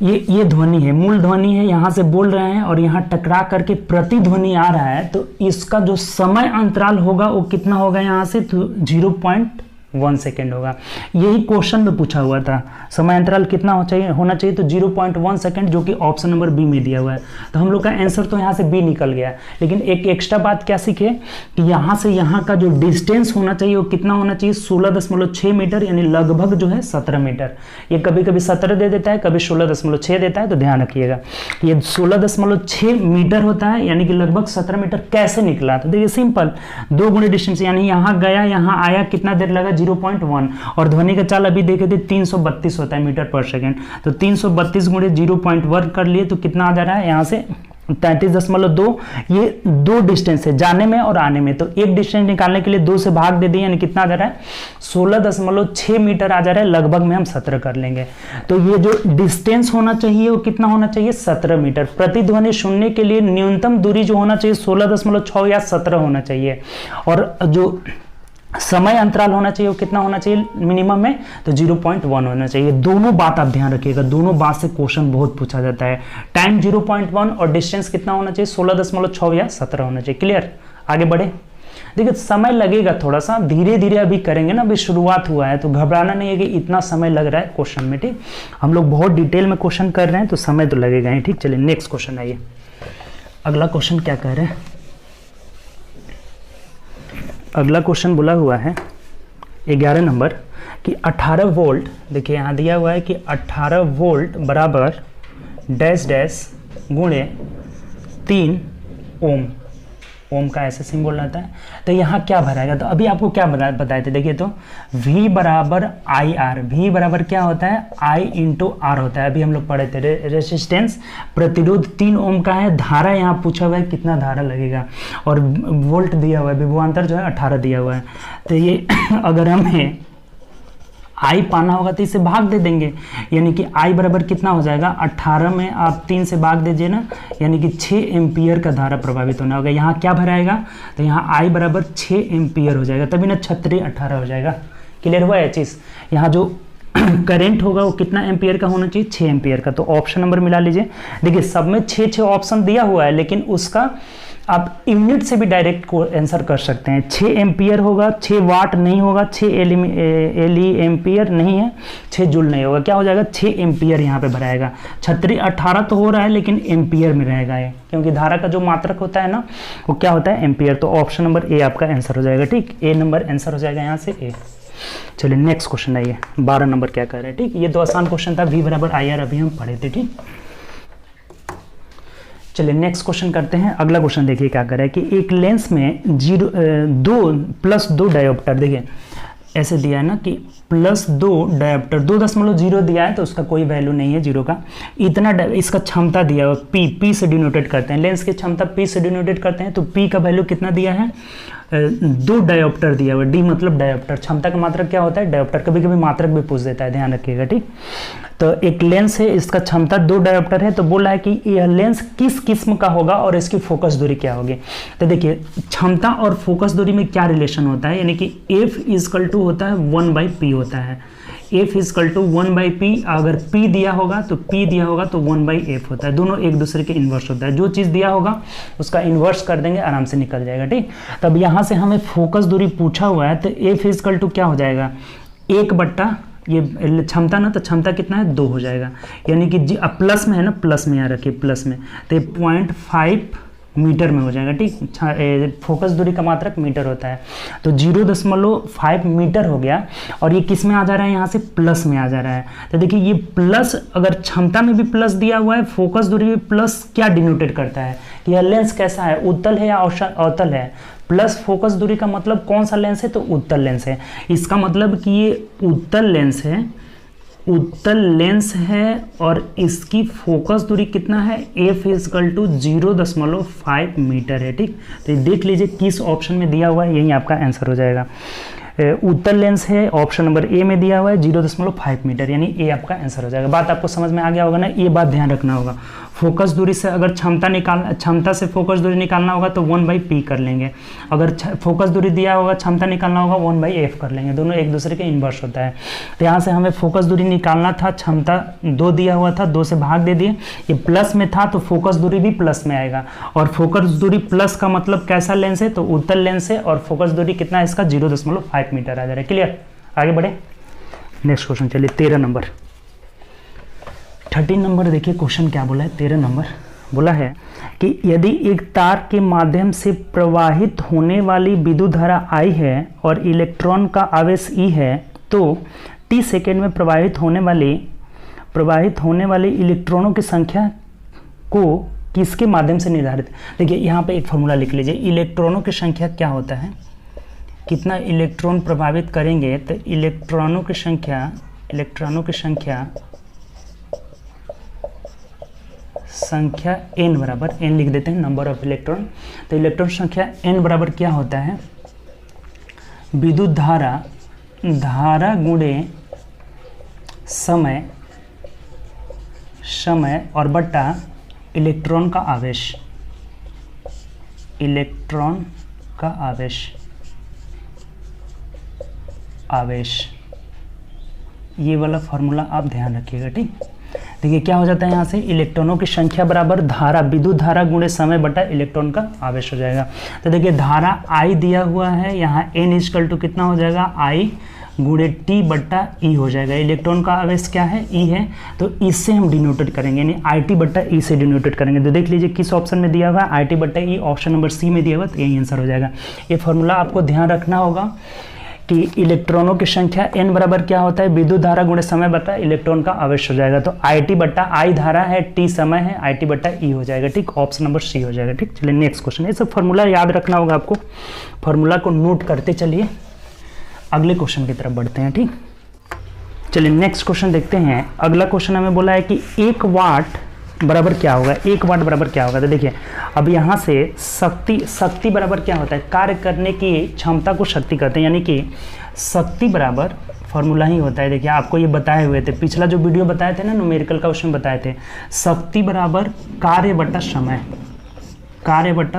ये ध्वनि है, मूल ध्वनि है, यहाँ से बोल रहे हैं और यहाँ टकरा करके प्रतिध्वनि आ रहा है, तो इसका जो समय अंतराल होगा वो कितना होगा, यहाँ से तो 0.1 सेकेंड होगा। यही क्वेश्चन में पूछा हुआ था, समय अंतराल कितना होना चाहिए, तो 0.1 सेकेंड, जो कि ऑप्शन नंबर बी में दिया हुआ है। तो हम लोग का आंसर तो यहाँ से बी निकल गया, लेकिन एक एक्स्ट्रा बात क्या सीखे कि यहाँ से यहाँ का जो डिस्टेंस होना चाहिए वो कितना होना चाहिए, 16.6 मीटर, यानी लगभग जो है 17 मीटर। ये कभी कभी 17 दे देता है, कभी 16.6 देता है, तो ध्यान रखिएगा ये 16.6 मीटर होता है, यानी कि लगभग 17 मीटर। कैसे निकला, तो देखिए सिंपल, 2 गुणे डिस्टेंस, यानी यहाँ गया यहाँ आया, कितना देर लगा, 0.1, और ध्वनि का चाल अभी देखे थे 332 होता है मीटर पर सेकेंड, तो 332 गुणे 0.1 कर लिए, तो कितना आ जा रहा है यहाँ से 33.2। ये 2 डिस्टेंस है जाने में और आने में, तो एक डिस्टेंस निकालने के लिए 2 से भाग दे दिए, यानी कितना आ जा रहा है 16.6 मीटर आ जा रहा है, लगभग में हम 17 कर लेंगे। तो ये जो डिस्टेंस होना चाहिए वो कितना होना चाहिए, 17 मीटर। प्रतिध्वनि सुनने के लिए न्यूनतम दूरी जो होना चाहिए 16.6 या 17 होना चाहिए, और जो समय अंतराल होना चाहिए वो कितना होना चाहिए मिनिमम में, तो 0.1 होना चाहिए। दोनों बात आप ध्यान रखिएगा, दोनों बात से क्वेश्चन बहुत पूछा जाता है। टाइम 0.1 और डिस्टेंस कितना होना चाहिए, 16.6 या 17 होना चाहिए। क्लियर, आगे बढ़े। देखिए समय लगेगा थोड़ा सा, धीरे धीरे अभी करेंगे ना, अभी शुरुआत हुआ है, तो घबराना नहीं है कि इतना समय लग रहा है क्वेश्चन में। ठीक, हम लोग बहुत डिटेल में क्वेश्चन कर रहे हैं, तो समय तो लगेगा ही। ठीक, चलिए नेक्स्ट क्वेश्चन आइए। अगला क्वेश्चन क्या कह रहे हैं, अगला क्वेश्चन बोला हुआ है 11 नंबर कि 18 वोल्ट, देखिए यहाँ दिया हुआ है कि 18 वोल्ट बराबर डैश डैश गुणे 3 ओम, ओम का ऐसे सिंबल रहता है। तो यहाँ क्या भराएगा, तो अभी आपको क्या बताए थे, देखिए तो V बराबर IR, V बराबर क्या होता है, I इंटू R होता है। अभी हम लोग पढ़े थे रेसिस्टेंस, प्रतिरोध 3 ओम का है, धारा यहाँ पूछा हुआ है कितना धारा लगेगा, और वोल्ट दिया हुआ है, विभवांतर जो है 18 दिया हुआ है। तो ये अगर हमें I पाना होगा तो इसे भाग दे देंगे, यानी कि I बराबर कितना हो जाएगा, 18 में आप 3 से भाग दीजिए ना, यानी कि 6 एम्पियर का धारा प्रभावित होना होगा। यहाँ क्या भराएगा, तो यहाँ I बराबर 6 एम्पियर हो जाएगा, तभी ना 18 हो जाएगा। क्लियर हुआ है चीज़। यहाँ जो करंट होगा वो कितना एम्पियर का होना चाहिए, 6 एम्पियर का। तो ऑप्शन नंबर मिला लीजिए। देखिए सब में 6 ऑप्शन दिया हुआ है, लेकिन उसका आप यूनिट से भी डायरेक्ट को आंसर कर सकते हैं। 6 एम्पियर होगा, 6 वाट नहीं होगा, 6 एली एम्पियर नहीं है, 6 जूल नहीं होगा, क्या हो जाएगा 6 एम्पियर यहाँ पे भराएगा। 18 तो हो रहा है लेकिन एम्पियर में रहेगा ये, क्योंकि धारा का जो मात्रक होता है ना वो क्या होता है, एम्पियर। तो ऑप्शन नंबर ए आपका आंसर हो जाएगा। ठीक, ए नंबर आंसर हो जाएगा यहाँ से ए। चलिए नेक्स्ट क्वेश्चन आइए, 12 नंबर क्या कह रहे हैं। ठीक, ये तो आसान क्वेश्चन था, V बराबर IR अभी हम पढ़े थे। ठीक, चलिए नेक्स्ट क्वेश्चन करते हैं। अगला क्वेश्चन देखिए क्या कर रहा है कि एक लेंस में 2 डायोप्टर, देखिए ऐसे दिया है ना कि +2 डायोप्टर, 2.0 दिया है तो उसका कोई वैल्यू नहीं है 0 का। इतना इसका क्षमता दिया हुआ P से डिनोटेट करते हैं, लेंस की क्षमता P से डिनोटेट करते हैं, तो P का वैल्यू कितना दिया है, 2 डायोप्टर दिया हुआ। डी मतलब डायोप्टर, क्षमता का मात्रक क्या होता है, डायोप्टर। कभी कभी मात्रक भी पूछ देता है, ध्यान रखिएगा। ठीक, तो एक लेंस है, इसका क्षमता 2 डायोप्टर है, तो बोला है कि यह लेंस किस किस्म का होगा और इसकी फोकस दूरी क्या होगी। तो देखिए क्षमता और फोकस दूरी में क्या रिलेशन होता है, यानी कि F = होता है 1/P होता है। F = 1/P, अगर P दिया होगा तो 1/F होता है। दोनों एक दूसरे के इन्वर्स होता है, जो चीज़ दिया होगा उसका इन्वर्स कर देंगे, आराम से निकल जाएगा। ठीक, तब यहाँ से हमें फोकस दूरी पूछा हुआ है, तो F = क्या हो जाएगा, 1/, ये क्षमता ना, तो क्षमता कितना है 2 हो जाएगा, यानी कि प्लस में है ना, प्लस में यहाँ रखिए प्लस में, तो 0.5 मीटर में हो जाएगा। ठीक, फोकस दूरी का मात्रक मीटर होता है, तो 0.5 मीटर हो गया, और ये किस में आ जा रहा है, यहाँ से प्लस में आ जा रहा है। तो देखिए ये प्लस, अगर क्षमता में भी प्लस दिया हुआ है, फोकस दूरी में प्लस क्या डिनोटेट करता है कि यह लेंस कैसा है, उत्तल है या अवतल है। प्लस फोकस दूरी का मतलब कौन सा लेंस है, तो उत्तल लेंस है। इसका मतलब कि ये उत्तल लेंस है, उत्तल लेंस है और इसकी फोकस दूरी कितना है, f इजकल टू 0.5 मीटर है। ठीक, तो ये देख लीजिए किस ऑप्शन में दिया हुआ है, यही आपका आंसर हो जाएगा। उत्तल लेंस है, ऑप्शन नंबर ए में दिया हुआ है 0.5 मीटर, यानी ए आपका आंसर हो जाएगा। बात आपको समझ में आ गया होगा ना, ये बात ध्यान रखना होगा। फोकस दूरी से अगर क्षमता से फोकस दूरी निकालना होगा तो 1/p कर लेंगे, अगर फोकस दूरी दिया होगा क्षमता निकालना होगा 1/f कर लेंगे, दोनों एक दूसरे के इन्वर्स होता है। तो यहाँ से हमें फोकस दूरी निकालना था, क्षमता 2 दिया हुआ था, 2 से भाग दे दिए, ये प्लस में था तो फोकस दूरी भी प्लस में आएगा, और फोकस दूरी प्लस का मतलब कैसा लेंस है, तो उत्तल लेंस है, और फोकस दूरी कितना है इसका 0.5 मीटर आ जा रहा है। क्लियर, आगे बढ़े नेक्स्ट क्वेश्चन। चलिए 13 नंबर, 13 नंबर देखिए क्वेश्चन क्या बोला है। 13 नंबर बोला है कि यदि एक तार के माध्यम से प्रवाहित होने वाली विद्युत धारा I है और इलेक्ट्रॉन का आवेश E है, तो t सेकेंड में प्रवाहित होने वाले इलेक्ट्रॉनों की संख्या को किसके माध्यम से निर्धारित। देखिए यहाँ पे एक फॉर्मूला लिख लीजिए, इलेक्ट्रॉनों की संख्या क्या होता है, कितना इलेक्ट्रॉन प्रभावित करेंगे, तो इलेक्ट्रॉनों की संख्या n बराबर, n लिख देते हैं नंबर ऑफ इलेक्ट्रॉन। तो इलेक्ट्रॉन संख्या n बराबर क्या होता है, विद्युत धारा गुणे समय और बट्टा इलेक्ट्रॉन का आवेश, ये वाला फॉर्मूला आप ध्यान रखिएगा। ठीक, देखिए क्या हो जाता है, यहाँ से इलेक्ट्रॉनों की संख्या बराबर विद्युत धारा गुणे समय बटा इलेक्ट्रॉन का आवेश हो जाएगा। तो देखिए धारा I दिया हुआ है, यहाँ n इजकल टू कितना हो जाएगा, I गुणे t बट्टा E हो जाएगा। इलेक्ट्रॉन का आवेश क्या है, E है, तो इससे हम डिनोटेड करेंगे, यानी IT बट्टा E से डिनोटेड करेंगे। तो देख लीजिए किस ऑप्शन में दिया हुआ है, IT बट्टा E, ऑप्शन नंबर C में दिया हुआ, तो यही आंसर हो जाएगा। ये फॉर्मूला आपको ध्यान रखना होगा कि इलेक्ट्रॉनों की संख्या n बराबर क्या होता है, विद्युत धारा गुणे समय बटा इलेक्ट्रॉन का आवेश हो जाएगा। तो IT बट्टा I धारा है, T समय है, IT बट्टा E हो जाएगा। ठीक, ऑप्शन नंबर C हो जाएगा। ठीक, चलिए नेक्स्ट क्वेश्चन, ये सब फॉर्मूला याद रखना होगा आपको, फॉर्मूला को नोट करते चलिए, अगले क्वेश्चन की तरफ बढ़ते हैं। ठीक, चलिए नेक्स्ट क्वेश्चन देखते हैं। अगला क्वेश्चन हमें बोला है कि 1 वाट बराबर क्या होगा, 1 वाट बराबर क्या होगा। तो देखिए अब यहाँ से शक्ति बराबर क्या होता है, कार्य करने की क्षमता को शक्ति कहते हैं, यानी कि शक्ति बराबर फॉर्मूला ही होता है। देखिए आपको ये बताए हुए थे, पिछला जो वीडियो बताए थे ना न्यूमेरिकल का, उसमें बताए थे शक्ति बराबर कार्य बटा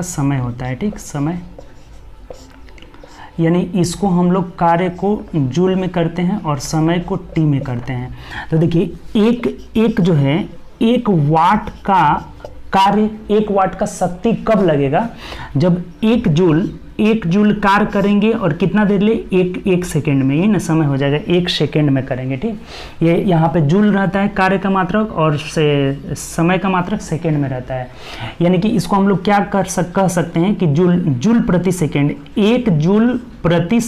समय होता है। ठीक, समय, यानी इसको हम लोग कार्य को जूल में करते हैं और समय को टी में करते हैं। तो देखिए एक जो है 1 वाट का कार्य, 1 वाट का शक्ति कब लगेगा, जब 1 जूल कार्य करेंगे और कितना देर ले, एक सेकेंड में, ये ना समय हो जाएगा, 1 सेकेंड में करेंगे। ठीक, ये यहाँ पे जूल रहता है कार्य का मात्रक और समय का मात्रक सेकेंड में रहता है, यानी कि इसको हम लोग क्या कह सकते हैं कि जूल प्रति सेकेंड, 1 जूल प्रति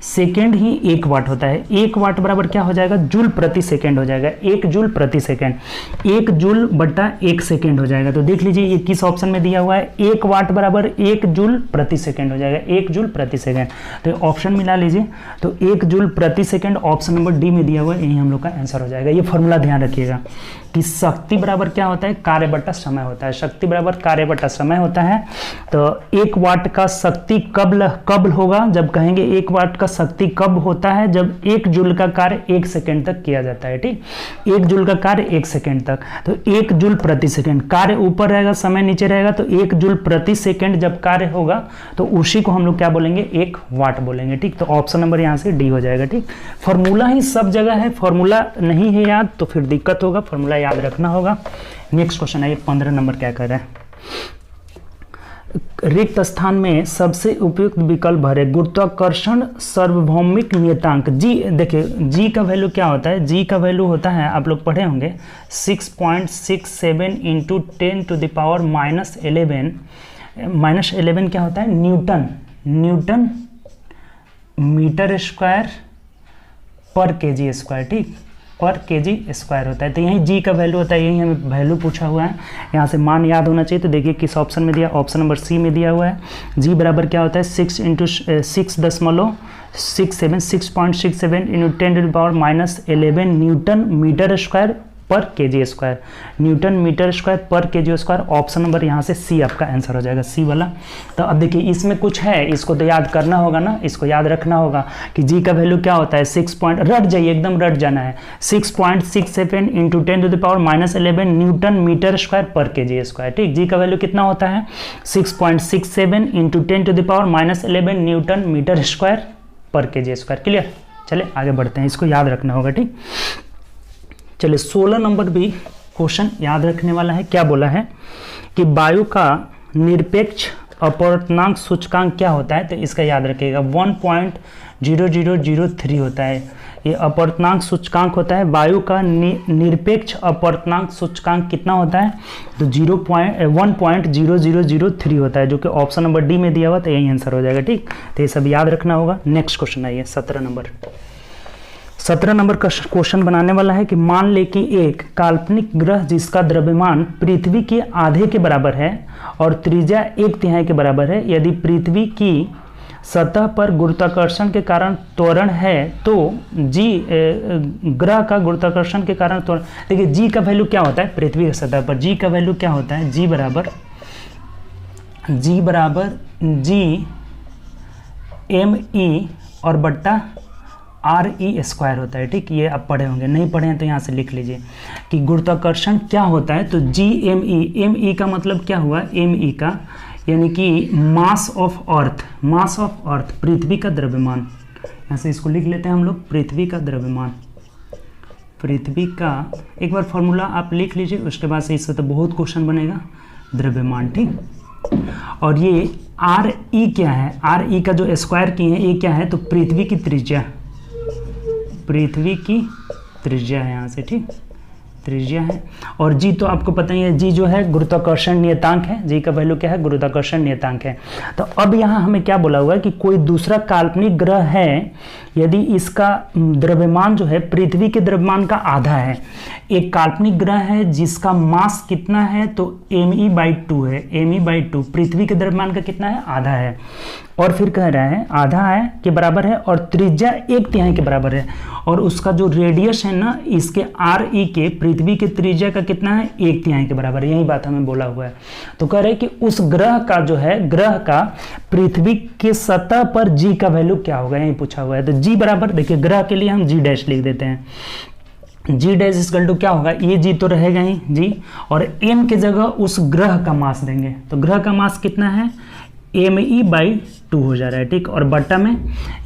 सेकेंड ही 1 वाट होता है। 1 वाट बराबर क्या हो जाएगा, जूल प्रति सेकेंड हो जाएगा, 1 जूल प्रति सेकेंड, 1 जूल बटा 1 सेकेंड हो जाएगा। तो देख लीजिए ये किस ऑप्शन में दिया हुआ है, 1 वाट बराबर 1 जूल प्रति सेकेंड हो जाएगा, 1 जूल प्रति सेकेंड। तो ऑप्शन मिला लीजिए, तो 1 जूल प्रति सेकेंड ऑप्शन नंबर डी में दिया हुआ है, यही हम लोग का आंसर हो जाएगा। ये फॉर्मूला ध्यान रखिएगा कि शक्ति बराबर क्या होता है, कार्य बटा समय होता है, शक्ति बराबर कार्य बटा समय होता है। तो 1 वाट का शक्ति कब होगा, जब कहेंगे 1 वाट का शक्ति कब होता है, जब 1 जूल का कार्य 1 सेकेंड तक किया जाता है। ठीक, 1 जूल का कार्य 1 सेकेंड तक, तो 1 जूल प्रति सेकेंड, कार्य ऊपर रहेगा समय नीचे रहेगा, तो 1 जूल प्रति सेकेंड जब कार्य होगा तो उसी को हम लोग क्या बोलेंगे, 1 वाट बोलेंगे। ठीक, तो ऑप्शन नंबर यहाँ से डी हो जाएगा। ठीक, फॉर्मूला ही सब जगह है, फॉर्मूला नहीं है याद तो फिर दिक्कत होगा, फॉर्मूला याद रखना होगा। नेक्स्ट क्वेश्चन है 15 नंबर, क्या कर रहा है, रिक्त स्थान में सबसे उपयुक्त विकल्प भरे, गुरुत्वाकर्षण सार्वभौमिक नियतांक जी। देखिए जी का वैल्यू क्या होता है, जी का वैल्यू होता है, आप लोग पढ़े होंगे 6.67 इंटू 10 टू द पावर -11 क्या होता है, न्यूटन मीटर स्क्वायर पर केजी स्क्वायर। ठीक, पर केजी स्क्वायर होता है। तो यही जी का वैल्यू होता है, यही हमें वैल्यू पूछा हुआ है, यहाँ से मान याद होना चाहिए। तो देखिए किस ऑप्शन में दिया, ऑप्शन नंबर सी में दिया हुआ है। जी बराबर क्या होता है 6.67 इंटू 10⁻⁻11 न्यूटन मीटर स्क्वायर पर KG square, newton metre square पर केजी स्क्वायर। ऑप्शन नंबर यहाँ से सी आपका आंसर हो जाएगा, सी वाला। तो अब देखिए इसमें कुछ है, इसको तो याद करना होगा ना, इसको याद रखना होगा कि जी का वैल्यू क्या होता है रट जाइए, एकदम रट जाना है 6.67 इंटू 10⁻⁻11 न्यूटन मीटर स्क्वायर पर केजी स्क्वायर। ठीक, जी का वैल्यू कितना होता है 6.67 इंटू 10⁻⁻11 न्यूटन मीटर स्क्वायर पर केजी स्क्वायर। क्लियर, चले आगे बढ़ते हैं, इसको याद रखना होगा। ठीक, चलिए 16 नंबर भी क्वेश्चन याद रखने वाला है। क्या बोला है कि वायु का निरपेक्ष अपवर्तनांक सूचकांक क्या होता है, तो इसका याद रखिएगा 1.0003 होता है। ये अपवर्तनांक सूचकांक होता है। वायु का निरपेक्ष अपवर्तनांक सूचकांक कितना होता है, तो 1.0003 होता है, जो कि ऑप्शन नंबर डी में दिया हुआ, तो यही आंसर हो जाएगा। ठीक, तो ये सब याद रखना होगा। नेक्स्ट क्वेश्चन आइए 17 नंबर का क्वेश्चन बनाने वाला है कि मान ले कि एक काल्पनिक ग्रह जिसका द्रव्यमान पृथ्वी के आधे के बराबर है और त्रिज्या 1/3 के बराबर है, यदि पृथ्वी की सतह पर गुरुत्वाकर्षण के कारण त्वरण है तो जी ग्रह का गुरुत्वाकर्षण के कारण त्वरण। देखिए जी का वैल्यू क्या होता है पृथ्वी की सतह पर, जी का वैल्यू क्या होता है, जी बराबर जी एम ई और बट्टा आर ई स्क्वायर होता है। ठीक, ये आप पढ़े होंगे, नहीं पढ़े हैं तो यहाँ से लिख लीजिए कि गुरुत्वाकर्षण क्या होता है, तो जी एम ई का मतलब क्या हुआ, एम ई का यानी कि मास ऑफ अर्थ पृथ्वी का द्रव्यमान। यहाँ से इसको लिख लेते हैं हम लोग, पृथ्वी का द्रव्यमान, पृथ्वी का एक बार फॉर्मूला आप लिख लीजिए, उसके बाद से इससे तो बहुत क्वेश्चन बनेगा, द्रव्यमान। ठीक, और ये आर ई क्या है, आर ई का जो स्क्वायर की है ये क्या है, तो पृथ्वी की त्रिज्या है यहाँ से। ठीक, त्रिज्या है। और जी तो आपको पता ही है, जी जो है गुरुत्वाकर्षण नियतांक है, जी का वैल्यू क्या है, गुरुत्वाकर्षण नियतांक है। तो अब यहाँ हमें क्या बोला हुआ है कि कोई दूसरा काल्पनिक ग्रह है, यदि इसका द्रव्यमान जो है पृथ्वी के द्रव्यमान का आधा है। एक काल्पनिक ग्रह है जिसका मास कितना है, तो me/2 है, me/2 पृथ्वी के द्रव्यमान का कितना है, आधा है। और फिर कह रहा है आधा है के बराबर है और त्रिज्या 1/3 के बराबर है, और उसका जो रेडियस है ना इसके आर ई के पृथ्वी के त्रिज्या का कितना है, 1/3 के बराबर है। यही बात हमें बोला हुआ है। तो कह रहे हैं कि उस ग्रह का जो है, ग्रह का पृथ्वी के सतह पर जी का वैल्यू क्या होगा, यही पूछा हुआ है। तो जी बराबर देखिए ग्रह के लिए हम जी डैश लिख देते हैं, जी डैश इक्वल टू क्या होगा, ये जी तो रहेगा ही जी, और एम के जगह उस ग्रह का मास देंगे। तो ग्रह का मास कितना है, me/2 हो जा रहा है। ठीक, और बट्टा में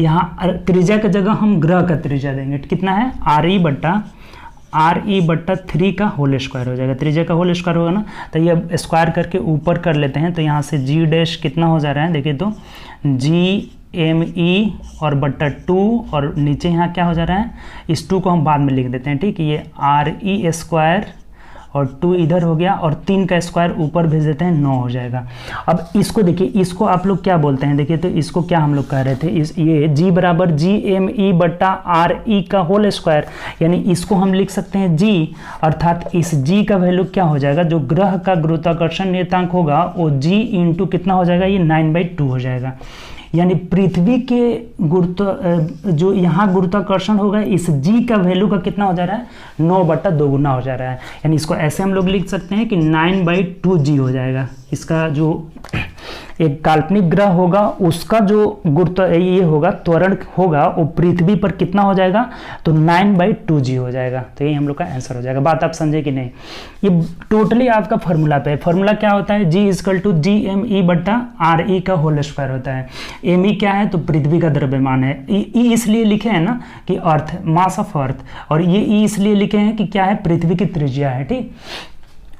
यहाँ त्रिज्या की जगह हम ग्रह का त्रिज्या देंगे, कितना है, re/3 का होल स्क्वायर हो जाएगा, त्रिज्या का होल स्क्वायर होगा ना। तो ये स्क्वायर करके ऊपर कर लेते हैं, तो यहाँ से जी डैश कितना हो जा रहा है, देखिए तो जी एम ई और बट्टा 2, और नीचे यहाँ क्या हो जा रहा है, इस 2 को हम बाद में लिख देते हैं। ठीक, ये RE स्क्वायर और 2 इधर हो गया, और 3 का स्क्वायर ऊपर भेज देते हैं, 9 हो जाएगा। अब इसको देखिए, इसको आप लोग क्या बोलते हैं, देखिए तो इसको क्या हम लोग कह रहे थे, ये जी बराबर GME/RE का होल स्क्वायर, यानी इसको हम लिख सकते हैं जी, अर्थात इस जी का वैल्यू क्या हो जाएगा, जो ग्रह का गुरुत्वाकर्षण नियतांक होगा वो जी इंटू कितना हो जाएगा, ये 9/2 हो जाएगा। यानी पृथ्वी के जो यहाँ गुरुत्वाकर्षण होगा इस जी का वैल्यू का कितना हो जा रहा है, 9/2 गुना हो जा रहा है। यानी इसको ऐसे हम लोग लिख सकते हैं कि 9/2 जी हो जाएगा। इसका जो एक काल्पनिक ग्रह होगा उसका जो ये होगा, त्वरण होगा, वो पृथ्वी पर कितना हो जाएगा, तो 9/2 जी हो जाएगा। तो ये हम लोग का आंसर हो जाएगा। बात आप समझे कि नहीं, ये टोटली आपका फॉर्मूला पे है। फॉर्मूला क्या होता है, जी इक्वल टू GME/RE का होल स्क्वायर होता है। एम क्या है, तो पृथ्वी का द्रव्यमान है। ई इसलिए लिखे हैं ना कि अर्थ, मास ऑफ अर्थ, और ये ई इसलिए लिखे हैं कि क्या है, पृथ्वी की त्रिज्या है। ठीक,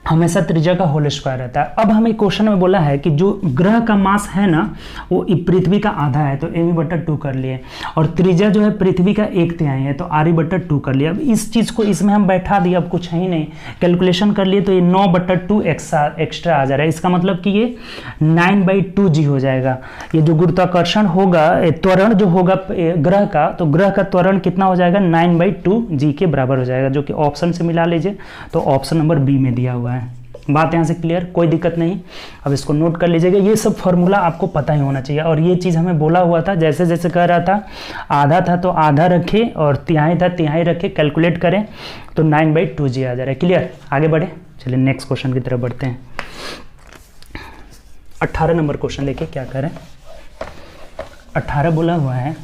हमेशा त्रिज्या का होल स्क्वायर रहता है। अब हमें क्वेश्चन में बोला है कि जो ग्रह का मास है ना वो पृथ्वी का आधा है, तो mv/2 कर लिए, और त्रिज्या जो है पृथ्वी का 1/3 है, तो re/2 कर लिया। अब इस चीज़ को इसमें हम बैठा दिए, अब कुछ है ही नहीं, कैलकुलेशन कर लिए तो ये 9/2 एक्स्ट्रा आ जा रहा है। इसका मतलब कि ये 9/2g हो जाएगा। ये जो गुरुत्वाकर्षण होगा, त्वरण जो होगा ग्रह का, तो ग्रह का त्वरण कितना हो जाएगा, 9/2g के बराबर हो जाएगा, जो कि ऑप्शन से मिला लीजिए, तो ऑप्शन नंबर बी में दिया हुआ है। बात यहाँ से क्लियर, कोई दिक्कत नहीं। अब इसको नोट कर लीजिएगा, ये सब फॉर्मूला आपको पता ही होना चाहिए। और ये चीज़ हमें बोला हुआ था, जैसे जैसे कह रहा था, आधा था तो आधा रखे, और तिहाई था तिहाई रखे, कैलकुलेट करें तो 9/2g आ जा रहा है। क्लियर, आगे बढ़े, चलिए नेक्स्ट क्वेश्चन की तरफ बढ़ते हैं। 18 नंबर क्वेश्चन देखिए क्या करें। 18 बोला हुआ है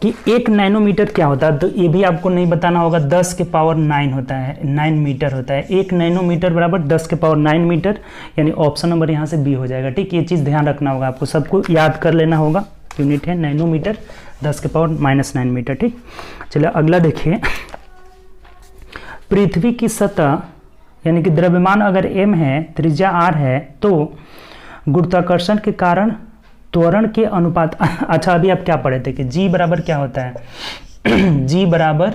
कि 1 नैनोमीटर क्या होता है, तो ये भी आपको नहीं बताना होगा। 10 के पावर 9 होता है, 9 मीटर होता है। 1 नैनोमीटर बराबर 10 के पावर 9 मीटर, यानी ऑप्शन नंबर यहाँ से बी हो जाएगा। ठीक, ये चीज़ ध्यान रखना होगा, आपको सबको याद कर लेना होगा। यूनिट है नैनोमीटर, 10 के पावर -9 मीटर। ठीक, चलिए अगला देखिए। पृथ्वी की सतह यानी कि द्रव्यमान अगर m है, त्रिज्या r है, तो गुरुत्वाकर्षण के कारण त्वरण के अनुपात, अच्छा अभी आप क्या पढ़े थे कि g बराबर क्या होता है, g बराबर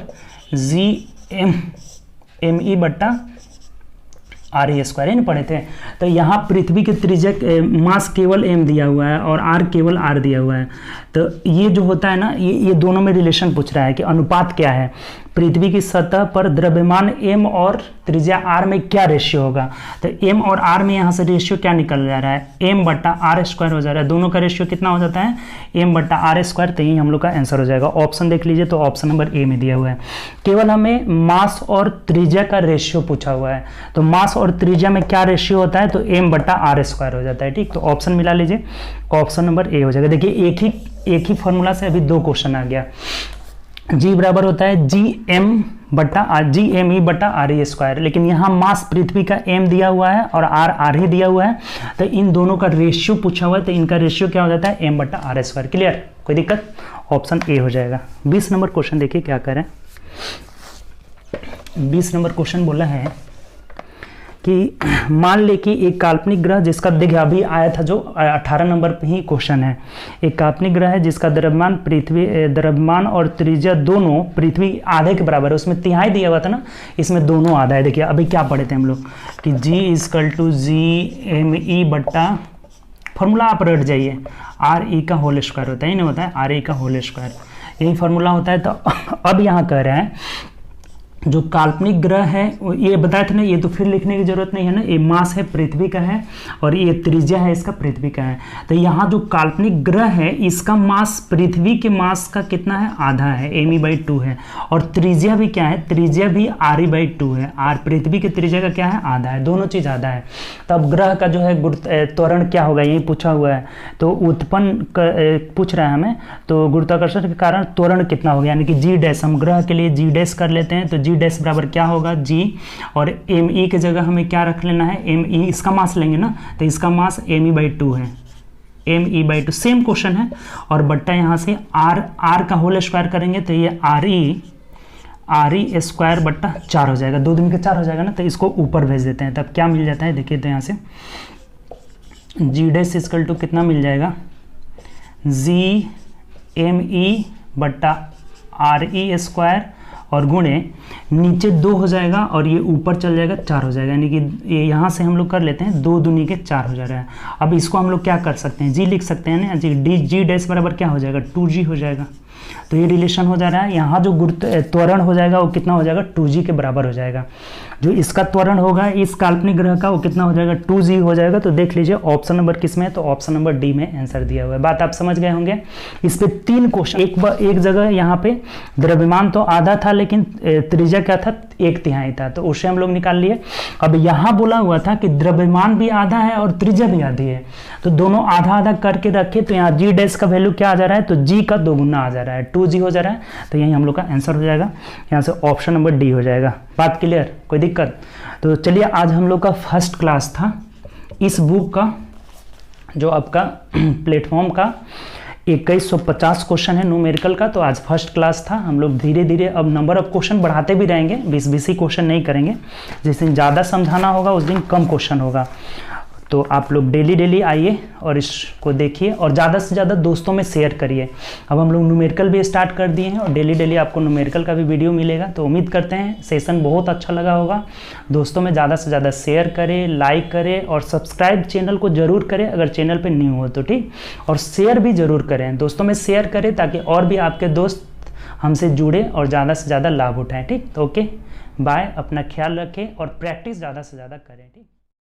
me/r² नहीं पढ़े थे। तो यहाँ पृथ्वी के त्रिज्या मास केवल m दिया हुआ है और r केवल r दिया हुआ है। तो ये जो होता है ना, ये दोनों में रिलेशन पूछ रहा है कि अनुपात क्या है, पृथ्वी की सतह पर द्रव्यमान m और त्रिज्या r में क्या रेशियो होगा। तो m और r में यहाँ से रेशियो क्या निकल जा रहा है, m/r² हो जा रहा है। दोनों का रेशियो कितना हो जाता है, m/r²। तो यही हम लोग का आंसर हो जाएगा। ऑप्शन देख लीजिए, तो ऑप्शन नंबर ए में दिया हुआ है। केवल हमें मास और त्रिज्या का रेशियो पूछा हुआ है, तो मास और त्रिज्या में क्या रेशियो होता है, तो m/r² हो जाता है। ठीक, तो ऑप्शन मिला लीजिए, ऑप्शन नंबर ए हो जाएगा। देखिए एक ही फॉर्मूला से अभी 2 क्वेश्चन आ गया। g बराबर होता है GME/RE², लेकिन यहाँ मास पृथ्वी का m दिया हुआ है और r ही दिया हुआ है, तो इन दोनों का रेशियो पूछा हुआ है, तो इनका रेशियो क्या हो जाता है, m/r²। क्लियर, कोई दिक्कत, ऑप्शन ए हो जाएगा। 20 नंबर क्वेश्चन देखिए क्या करें। 20 नंबर क्वेश्चन बोला है कि मान ले कि एक काल्पनिक ग्रह जिसका, देखिए अभी आया था जो 18 नंबर पे ही क्वेश्चन है, एक काल्पनिक ग्रह है जिसका द्रव्यमान और त्रिज्या दोनों पृथ्वी आधे के बराबर है। उसमें तिहाई दिया हुआ था ना, इसमें दोनों आधा है। देखिए अभी क्या पढ़े थे हम लोग कि G=GME/, फॉर्मूला आप रट जाइए, RE का होल स्क्वायर होता है, ही नहीं होता है, RE का होल स्क्वायर, यही फॉर्मूला होता है। तो अब यहाँ कह रहे हैं जो काल्पनिक ग्रह है, ये बताए थे ना, ये तो फिर लिखने की जरूरत नहीं है ना, ये मास है पृथ्वी का है और ये त्रिज्या है इसका पृथ्वी का है। तो यहाँ जो काल्पनिक ग्रह है इसका मास पृथ्वी के मास का कितना है, आधा है, me/2 है, और त्रिज्या भी क्या है, त्रिज्या भी re/2 है। r पृथ्वी के त्रिज्या का क्या है, आधा है, दोनों चीज आधा है। तब ग्रह का जो है त्वरण क्या होगा, यही पूछा हुआ है, तो उत्पन्न पूछ रहा है हमें, तो गुरुत्वाकर्षण के कारण त्वरण कितना होगा, यानी कि g', हम ग्रह के लिए g' कर लेते हैं, तो g' बराबर क्या होगा, g, और me की जगह हमें क्या रख लेना है, me, इसका मास लेंगे ना, तो इसका मास me/2 है, me/2 सेम क्वेश्चन है, और बट्टा यहाँ से r का होल स्क्वायर करेंगे तो ये re²/4 हो जाएगा, 2 दूनी के 4 हो जाएगा ना, तो इसको ऊपर भेज देते हैं, तब क्या मिल जाता है, देखिए तो यहाँ से g' कितना मिल जाएगा, GME/RE² और गुणे नीचे 2 हो जाएगा और ये ऊपर चल जाएगा 4 हो जाएगा, यानी कि ये यहाँ से हम लोग कर लेते हैं 2 दूनी के 4 हो जा रहा है। अब इसको हम लोग क्या कर सकते हैं, g लिख सकते हैं ना, g' बराबर क्या हो जाएगा, 2g हो जाएगा। तो ये रिलेशन हो जा रहा है, यहाँ जो त्वरण हो जाएगा वो कितना हो जाएगा, 2g के बराबर हो जाएगा। जो इसका त्वरण होगा इस काल्पनिक ग्रह का, वो कितना हो जाएगा, 2g हो जाएगा। तो देख लीजिए ऑप्शन नंबर किस में है, तो ऑप्शन नंबर डी में आंसर दिया हुआ है। बात आप समझ गए होंगे। इस पे 3 क्वेश्चन, एक जगह यहाँ पे द्रव्यमान तो आधा था लेकिन त्रिज्या क्या था, 1/3 था, तो उसे हम लोग निकाल लिए। अब यहाँ बोला हुआ था कि द्रव्यमान भी आधा है और त्रिज्या भी आधी है, तो दोनों आधा आधा करके रखे, तो यहाँ g' का वैल्यू क्या आ जा रहा है, तो g का 2 गुना आ जा रहा है, 2g हो जा रहा है। तो यही हम लोग का आंसर हो जाएगा, यहाँ से ऑप्शन नंबर डी हो जाएगा। बात क्लियर, कोई दिक्कत। तो चलिए आज हम लोग का फर्स्ट क्लास था इस बुक का, जो आपका प्लेटफॉर्म का 2150 क्वेश्चन है न्यूमेरिकल का। तो आज फर्स्ट क्लास था, हम लोग धीरे धीरे अब नंबर ऑफ क्वेश्चन बढ़ाते भी रहेंगे, 20-20 ही क्वेश्चन नहीं करेंगे। जिस दिन ज़्यादा समझाना होगा उस दिन कम क्वेश्चन होगा। तो आप लोग डेली आइए और इसको देखिए और ज़्यादा से ज़्यादा दोस्तों में शेयर करिए। अब हम लोग न्यूमेरिकल भी स्टार्ट कर दिए हैं और डेली आपको न्यूमेरिकल का भी वीडियो मिलेगा। तो उम्मीद करते हैं सेशन बहुत अच्छा लगा होगा। दोस्तों में ज़्यादा से ज़्यादा शेयर करें, लाइक करें और सब्सक्राइब चैनल को ज़रूर करें अगर चैनल पर न्यू हो तो, ठीक। और शेयर भी ज़रूर करें, दोस्तों में शेयर करें ताकि और भी आपके दोस्त हमसे जुड़े और ज़्यादा से ज़्यादा लाभ उठाएँ, ठीक। तो ओके बाय, अपना ख्याल रखें और प्रैक्टिस ज़्यादा से ज़्यादा करें, ठीक।